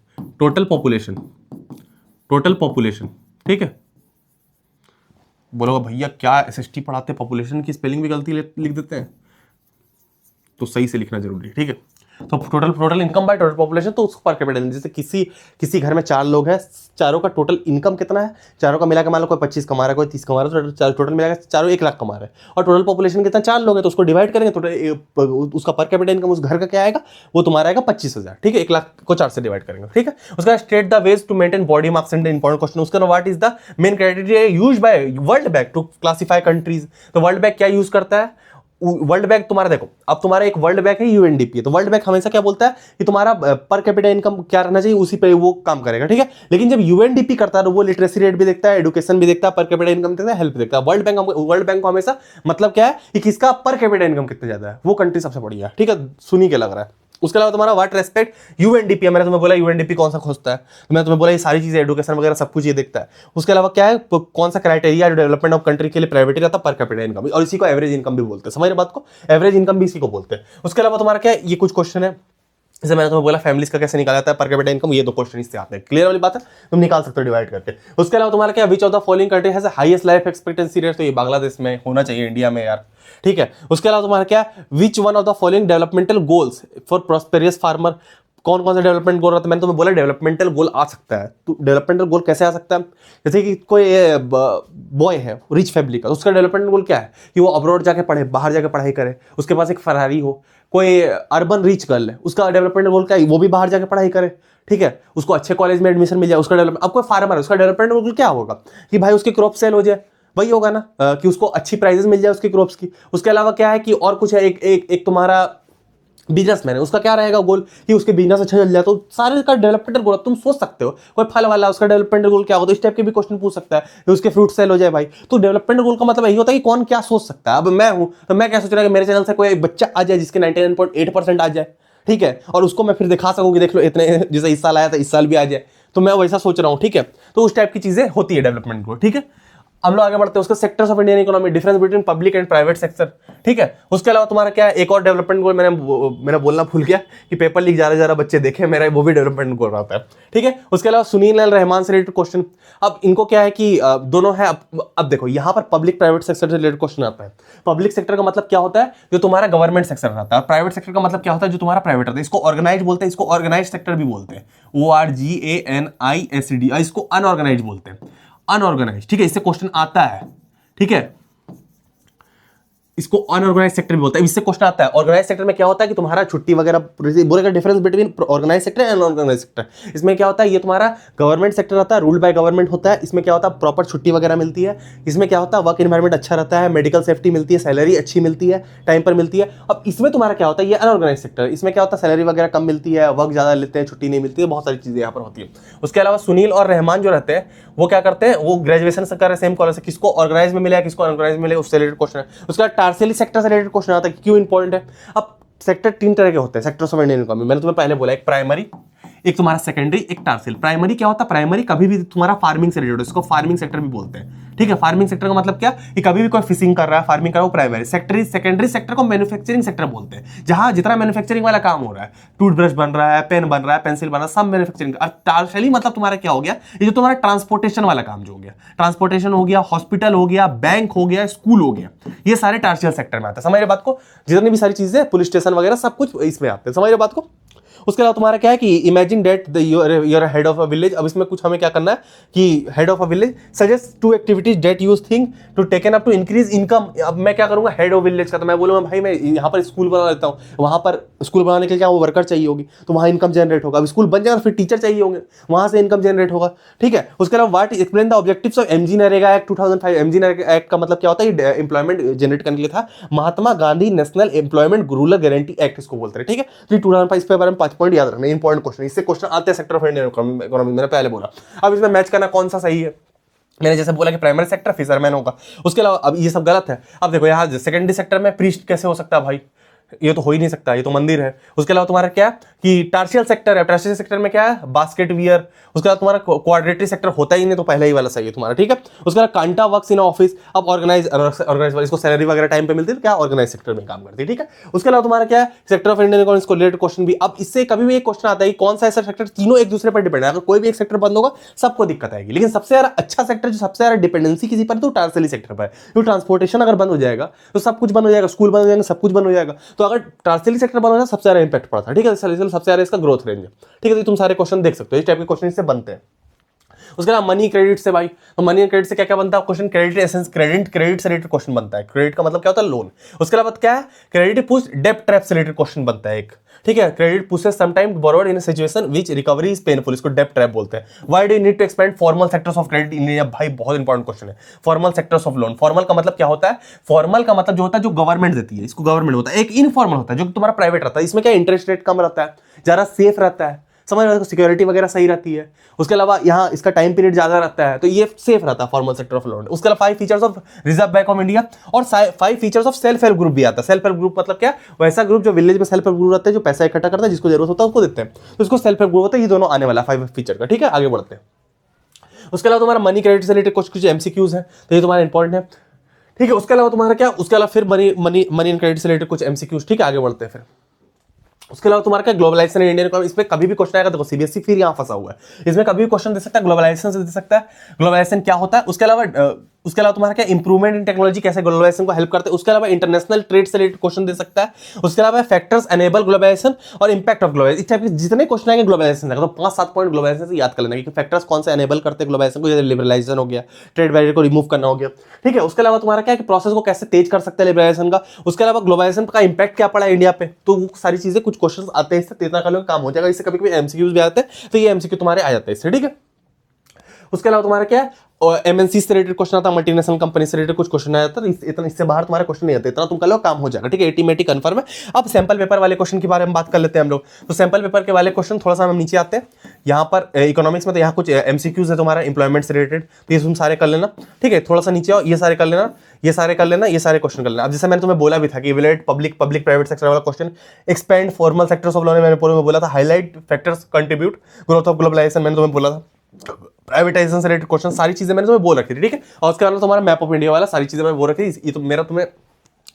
ठीक है, बोलोगे भैया क्या एसएसटी पढ़ाते, पॉपुलेशन की स्पेलिंग भी गलती लिख देते हैं, तो सही से लिखना जरूरी है। ठीक है, तो total income by total population, तो उसको पर कैपिटा, जैसे किसी घर में 4 लोग हैं, चारों का टोटल इनकम कितना है, चारों का मिला के मान लो कोई 25 कमा रहा है, कोई 30 कमा रहा है, तो टोटल मिला के चारों 1 लाख कमा रहे हैं, और टोटल पॉपुलेशन कितना 4 लोग हैं, तो उसको डिवाइड करेंगे, तो उसका पर कैपिटा इनकम उस घर का क्या आएगा, वो तुम्हारा आएगा 25,000। ठीक है, 1 लाख को 4 से डिवाइड करेंगे। ठीक है, उसका state the ways to maintain body mass and important question. उसका what is the main criteria used by World Bank to classify countries. तो वर्ल्ड बैंक क्या यूज करता है, वर्ल्ड बैंक तुम्हारा देखो, अब तुम्हारा एक वर्ल्ड बैंक है यूएनडीपी, तो वर्ल्ड बैंक हमेशा क्या बोलता है कि तुम्हारा पर कैपिटा इनकम क्या रहना चाहिए, उसी पे वो काम करेगा। ठीक है, लेकिन जब यूएनडीपी करता है तो वो लिटरेसी रेट भी देखता है, एजुकेशन भी देखता है, पर कैपिटा इनकम देखता है, हेल्थ देखता है। वर्ल्ड बैंक को हमेशा मतलब क्या है कि किसका पर कैपिटा इनकम कितना ज्यादा है, वो कंट्री सबसे बढ़िया है। ठीक है, सुनी के लग रहा है। उसके अलावा तुम्हारा व्हाट रेस्पेक्ट यूएनडीपी है, मैंने तुम्हें बोला यूएनडीपी कौन सा खोजता है, तो मैं तुम्हें बोला ये सारी चीजें, एजुकेशन वगैरह सब कुछ ये देखता है। उसके अलावा क्या है, कौन सा क्राइटेरिया डेवलपमेंट ऑफ कंट्री के लिए प्रायोरिटी रहता है, पर कैपिटा इनकम, और इसी को एवरेज इनकम भी बोलते हैं। समझ रहे बात को, एवरेज इनकम भी इसी को बोलते हैं। उसके अलावा तुम्हारा क्या है, ये कुछ क्वेश्चन है, जैसे मैंने तुम्हें बोला फैमिलीज का कैसे निकाला जाता है पर कैपिटा इनकम, ये 2 क्वेश्चन इससे आते हैं। क्लियर वाली बात है, तुम निकाल सकते हो डिवाइड करके। उसके अलावा तुम्हारा क्या, विच of the following country has highest life expectancy rate, तो ये बांग्लादेश में होना चाहिए, इंडिया में यार। ठीक है, उसके अलावा तुम्हारा क्या, which one of the following developmental goals for prosperous farmer. कौन कौन सा डेवलपमेंट गोल रहता है, मैंने तुम्हें बोला डेवलपमेंटल गोल आ सकता है। तो डेवलपमेंटल गोल कैसे आ सकता है, जैसे कि कोई बॉय है रिच फैमिली का, उसका डेवलपमेंट गोल क्या है कि वो अब्रॉड जाके पढ़े, बाहर जाके पढ़ाई करे, उसके पास एक फरारी हो। कोई अर्बन रिच गर्ल है, उसका डेवलपमेंट गोल क्या है, वो भी बाहर जाके पढ़ाई करे। ठीक है, उसको अच्छे कॉलेज में एडमिशन मिल जाए, उसका डेवलपमेंट। अब कोई फार्मर है, उसका डेवलपमेंट गोल क्या होगा कि भाई उसकी क्रॉप सेल हो जाए, वही होगा ना, कि उसको अच्छी प्राइजेस मिल जाए उसकी क्रॉप्स की। उसके अलावा क्या है कि और कुछ है, एक तुम्हारा बिजनेसमैन है, उसका क्या रहेगा गोल कि उसके बिजनेस अच्छा चल जाए। तो सारे का डेवलपमेंट गोल तुम सोच सकते हो। कोई फल वाला, उसका डेवलपमेंट गोल क्या होगा, तो इस टाइप के भी क्वेश्चन पूछ सकता है कि उसके फ्रूट सेल हो जाए भाई। तो डेवलपमेंट गोल का मतलब यही होता है कि कौन क्या सोच सकता है। अब मैं हूं तो मैं क्या सोच रहा हूं कि मेरे चैनल से कोई एक बच्चा आ जाए जिसके 99.8% आ जाए, ठीक है, और उसको मैं फिर दिखा सकूं कि देख लो इतने, जैसे इस साल आया था इस साल भी आ जाए। तो मैं वैसा सोच रहा हूं, ठीक है। तो उस टाइप की चीजें होती है डेवलपमेंट गोल, ठीक है। हम लोग आगे बढ़ते हैं, उसका sectors of Indian economy, difference between public and private sector, ठीक है। उसके अलावा तुम्हारा क्या है, एक और डेवलपमेंट गोल मैंने बोलना भूल गया कि पेपर लीक जा रहा बच्चे देखे मेरा, वो भी डेवलपमेंट गोल रहता है, ठीक है। उसके अलावा सुनील एल रहमान से रिलेटेड क्वेश्चन। अब इनको क्या है कि दोनों है। अब देखो यहाँ पर पब्लिक प्राइवेट सेक्टर से रिलेटेड क्वेश्चन आता है। पब्लिक सेक्टर का मतलब क्या होता है, जो तुम्हारा गवर्नमेंट सेक्टर रहता है। प्राइवेट सेक्टर का मतलब क्या होता है, जो तुम्हारा प्राइवेट रहता है। इसको ऑर्गेनाइज बोलते हैं, इसको ऑर्गेनाइज सेक्टर भी बोलते हैं, ORGANISD। इसको अनऑर्गेनाइज बोलते हैं, अनऑर्गेनाइज, ठीक है। इससे क्वेश्चन आता है, ठीक है। इसको अनऑर्गेनाइज सेक्टर भी बोलता है। इससे क्वेश्चन आता है, ऑर्गेनाइज सेक्टर में क्या होता है कि तुम्हारा छुट्टी वगैरह बोलेगा। Difference between organise sector and unorganise sector, इसमें क्या होता है, ये तुम्हारा गवर्नमेंट सेक्टर रहता है, रूल्ड बाय गवर्नमेंट होता है। इसमें क्या होता है, प्रॉपर छुट्टी वगैरह मिलती है। इसमें क्या होता है, वर्क एनवायरमेंट अच्छा रहता है, मेडिकल सेफ्टी मिलती है, सैलरी अच्छी मिलती है, टाइम पर मिलती है। अब इसमें तुम्हारा क्या होता है, ये अनऑर्गेनाइज सेक्टर, इसमें क्या होता है, सैलरी वगैरह कम मिलती है, वर्क ज्यादा लेते हैं, छुट्टी नहीं मिलती है, बहुत सारी चीजें यहाँ पर होती है। उसके अलावा सुनील और रहमान जो रहते हैं वो क्या करते हैं, वो ग्रेजुएशन से कर रहे सेम कॉलेज से, किसको ऑर्गेनाइज में मिला, किसको अनऑर्गेनाइज में मिले, उससे रिलेटेड क्वेश्चन है। उसके बाद टार्सियरी सेक्टर से रिलेटेड क्वेश्चन आता है कि क्यों इंपॉर्टेंट है। अब सेक्टर 3 तरह के होते हैं, सेक्टर्स ऑफ इंडियन इकोनॉमी। मैंने तुम्हें पहले बोला, एक प्राइमरी, एक तुम्हारा सेकेंडरी, एक टार्सियल। प्राइमरी क्या होता है, प्राइमरी कभी भी तुम्हारा फार्मिंग से रिलेटेड, इसको फार्मिंग सेक्टर भी बोलते हैं, ठीक है। फार्मिंग सेक्टर का मतलब क्या, कि कभी भी कोई फिशिंग कर रहा है, फार्मिंग कर रहा है, वो प्राइमरी। सेकेंडरी सेक्टर को मैन्युफैक्चरिंग सेक्टर बोलते हैं, जहां जितना मैन्युफैक्चरिंग वाला काम हो रहा है, टूथब्रश बन रहा है, पेन बन रहा है, पेंसिल बन रहा है, सब मैन्युफैक्चरिंग। और टार्सियली मतलब तुम्हारा क्या हो गया, ये जो तुम्हारा ट्रांसपोर्टेशन वाला काम जो हो गया, ट्रांसपोर्टेशन हो गया, हॉस्पिटल हो गया, बैंक हो गया, स्कूल हो गया, ये सारे टार्सियल सेक्टर में आते हैं। समझ रहे बात को, जितनी भी सारी चीजें, पुलिस स्टेशन वगैरह सब कुछ इसमें आते हैं। समझ रहे बात को। उसके अलावा तुम्हारा क्या है कि imagine that you're head of a village. अब इसमें कुछ हमें क्या करना है कि head of a village suggest 2 activities that you think to taken up to increase income. अब मैं क्या करूंगा, हेड ऑफ विलेज का, तो मैं बोलूंगा भाई मैं यहाँ पर स्कूल बना लेता हूँ, वहां पर स्कूल बनाने के लिए क्या वो वर्कर चाहिए होगी, तो वहां इनकम जनरेट होगा। अब स्कूल बन जाएगा, फिर टीचर चाहिए होंगे, वहां से इनकम जनरेट होगा, ठीक है। उसके अलावा what explain the objectives of MG NREGA act 2005। MG NREGA act का मतलब क्या होता है, एम्प्लॉयमेंट जनरेट करने के लिए था, Mahatma Gandhi national employment rural guarantee act इसको बोलते हैं, ठीक है। तो 2005 इस बारे में 5 पॉइंट याद रखना, इंपॉर्टेंट क्वेश्चन। इससे क्वेश्चन आते हैं सेक्टर ऑफ इंडियन इकोनॉमी, मैंने पहले बोला। अब इसमें मैच करना कौन सा सही है, मैंने जैसे बोला कि प्राइमरी सेक्टर फिशरमैन होगा। उसके अलावा अब ये सब गलत है। अब देखो यहाँ सेकेंडरी सेक्टर में प्रीस्ट कैसे हो सकता है भाई, ये तो हो ही नहीं सकता, ये तो मंदिर है। उसके अलावा तुम्हारा क्या कि टार्शियल सेक्टर है, टार्शियल सेक्टर में क्या है, बास्केट वियर। उसके अलावा तुम्हारा क्वाड्रेटरी सेक्टर होता ही नहीं, तो पहले ही वाला सही है तुम्हारा, ठीक है। उसके अलावा कांटा वर्क्स इन ऑफिस। अब ऑर्गेनाइज इसको सैलरी वगैरह टाइम पे मिलती है, क्या ऑर्गेनाइज सेक्टर में काम करती है, ठीक है। उसके अलावा तुम्हारा क्या है, सेक्टर ऑफ इंडियन इकोनॉमी को रिलेटेड क्वेश्चन भी। अब इससे कभी भी एक क्वेश्चन आता है कि कौन सा ऐसा सेक्टर, तीनों एक दूसरे पर डिपेंड है, अगर कोई भी एक सेक्टर बंद होगा सबको दिक्कत आएगी। लेकिन सबसे ज्यादा अच्छा सेक्टर, जो सबसे ज्यादा डिपेंडेंसी किसी पर, तो टार्सियरी सेक्टर पर है। तो ट्रांसपोर्टेशन अगर बंद हो जाएगा तो सब कुछ बंद हो जाएगा, स्कूल बंद हो जाएगा, सब कुछ बंद हो जाएगा। तो अगर टार्सियरी सेक्टर बंद हो जाए सबसे ज्यादा इंपैक्ट पड़ता है, ठीक है। सबसे ज्यादा इसका ग्रोथ रेंज है, ठीक है। तो तुम सारे क्वेश्चन देख सकते हो, इस टाइप के क्वेश्चन इससे बनते हैं। उसके अलावा मनी क्रेडिट से भाई, तो मनी एंड क्रेडिट से क्या क्या बनता है क्वेश्चन, क्रेडिट एसेंस, क्रेडिट से रिलेटेड क्वेश्चन बनता है। क्रेडिट का मतलब क्या होता है, लोन। उसके अलावा क्या है, क्रेडिट पुश डेब्ट ट्रैप से रिलेटेड क्वेश्चन बनता है एक, ठीक है। Credit pushes sometime borrowed in a situation which recovery is painful, इसको डेब्ट ट्रैप बोलते हैं। Why do you need to expand formal sectors of credit in India, भाई बहुत इंपॉर्टेंट क्वेश्चन है। Formal sectors of loan, formal का मतलब क्या होता है, फॉर्मल का मतलब जो होता है जो गवर्नमेंट देती है, इसको गवर्नमेंट होता है। एक इनफॉर्मल होता है जो तुम्हारा प्राइवेट रहता है, इसमें क्या इंटरेस्ट रेट कम रहता है, ज्यादा सेफ रहता है, समझ रहे हो, सिक्योरिटी वगैरह सही रहती है। उसके अलावा यहाँ इसका टाइम पीरियड ज्यादा रहता है, तो ये सेफ रहता है फॉर्मल सेक्टर ऑफ लोन। उसके अलावा 5 features of reserve bank of India और 5 features of self help group भी आता है। सेल्फ हेल्प ग्रुप मतलब क्या, वैसा ग्रुप जो विलेज में सेल्फ हेल्प ग्रुप रहता है, जो पैसा इकट्ठा करता है, जिसको जरूरत होता है उसको देते हैं, तो इसको सेल्फ हेल्प ग्रुप होता है। ये दोनों आने वाला 5 फीचर का, ठीक है। आगे बढ़ते हैं। उसके अलावा तुम्हारा मनी क्रेडिट से रिलेटेड कुछ एमसीक्यूज है, तो ये तुम्हारा इंपॉर्टेंट है, ठीक है। उसके अलावा तुम्हारा क्या, उसके अलावा फिर मनी एंड क्रेडिट से रिलेटेड कुछ एमसीक्यूज, ठीक है। आगे बढ़ते हैं फिर। उसके अलावा तुम्हारा क्या, ग्लोबलाइजेशन इंडियन इकोनॉमी, इसमें कभी भी क्वेश्चन आएगा, देखो सीबीएसई फिर यहाँ फंसा हुआ है, इसमें कभी भी क्वेश्चन दे सकता है, ग्लोबलाइजेशन से दे सकता है, ग्लोबलाइजेशन क्या होता है। उसके अलावा उसके अलावा तुम्हारा क्या इंप्रूवमेंट इन टेक्नोलॉजी कैसे ग्लोबलाइजेशन को हेल्प करते हैं, उसके अलावा इंटरनेशनल ट्रेड से रिलेटेड क्वेश्चन दे सकता है, उसके अलावा फैक्टर्स एनेबल ग्लोबलाइजेशन और इंपैक्ट ऑफ ग्लोबलाइजेशन, इस टाइप के जितने क्वेश्चन आएंगे ग्लोबलाइजेशन का, तो 5-7 पॉइंट ग्लोबलाइजेशन से याद कर लेना कि फैक्टर्स कौन से एनेबल करते हैं ग्लोबलाइजेशन को, जैसे लिबरलाइजेशन हो गया, ट्रेड बैरियर को रिमूव करना हो गया, ठीक है। उसके अलावा तुम्हारा क्या है कि प्रोसेस को कैसे तेज कर सकते हैं लिबरलाइजेशन का, उसके अलावा ग्लोबलाइजेशन का इंपैक्ट क्या पड़ा है इंडिया पे, तो वो सारी चीजें कुछ क्वेश्चन आते हैं, इससे इतना कर लो काम हो जाएगा। इससे कभी कभी एमसीक्यूज भी आते हैं, तो ये एमसीक्यू तुम्हारे आ जाते हैं इससे, ठीक है। उसके अलावा तुम्हारा क्या है एमएनसी से रिलेटेड क्वेश्चन आता है, मल्टीनेशनल कंपनी से रिलेटेड कुछ क्वेश्चन आ जाता है, इतना इससे बाहर तुम्हारे क्वेश्चन नहीं आते, इतना तुम कर लो काम हो जाएगा, ठीक है। 80 कंफर्म है। अब सैंपल पेपर वाले क्वेश्चन के बारे में बात कर लेते हैं हम लोग। तो सैंपल पेपर के वाले क्वेश्चन थोड़ा सा हम नीचे आते हैं, यहाँ पर इकोनॉमिक्स में तो यहाँ कुछ एमसीक्यूज है तुम्हारा एम्प्लॉयमेंट से रिलेटेड, तो ये तुम सारे कर लेना, ठीक है। थोड़ा सा नीचे आओ, ये सारे कर लेना, ये सारे कर लेना, ये सारे क्वेश्चन कर लेना। अब जैसे मैंने तुम्हें बोला भी था कि इवैल्यूएट पब्लिक प्राइवेट सेक्टर वाला question, expand formal sectors of learning, मैंने पूरे में बोला था, highlight factors contribute growth of globalisation, मैंने तुम्हें बोला था, प्राइवेटाइजेशन से रिलेटेड क्वेश्चन, सारी चीजें मैंने तुम्हें बोल रखी थी, ठीक है। और उसके बाद तुम्हारा मैप ऑफ इंडिया वाला सारी चीजें मैंने बोल रखी थी, ये तो मेरा तुम्हें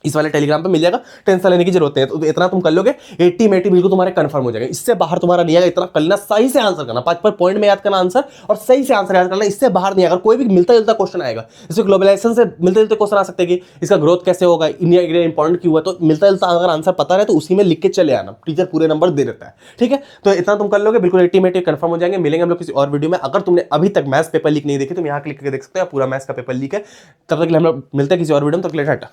इस वाले टेलीग्राम पे मिल जाएगा, टेंशन लेने की जरूरत नहीं है। तो इतना तुम कर लोगे 80 में 80 बिल्कुल तुम्हारे कंफर्म हो जाएगा, इससे बाहर तुम्हारा नहीं आएगा। इतना करना, सही से आंसर करना, 5 पॉइंट में याद करना आंसर, और सही से आंसर याद करना, इससे बाहर नहीं आएगा। कोई भी मिलता जुलता क्वेश्चन आएगा, जैसे ग्लोबलाइजेशन से मिलते जुलते क्वेश्चन आ सकते हैं कि इसका ग्रोथ कैसे होगा, इंडिया के लिए इंपॉर्टेंट क्यों है, तो मिलता जुलता अगर आंसर पता रहे तो उसी में लिख के चले आना, टीचर पूरे नंबर दे देता है, ठीक है। तो इतना तुम कर लोगे, बिल्कुल 80 में 80 कंफर्म हो जाएंगे। मिलेंगे हम लोग किसी और वीडियो में। अगर तुमने अभी तक मैथ्स पेपर लीक नहीं देखी, तुम यहाँ क्लिक करके देख सकते हो, पूरा मैथ्स का पेपर लीक है। तब तक हम लोग मिलते हैं किसी और वीडियो में, तब तक के लिए टाटा।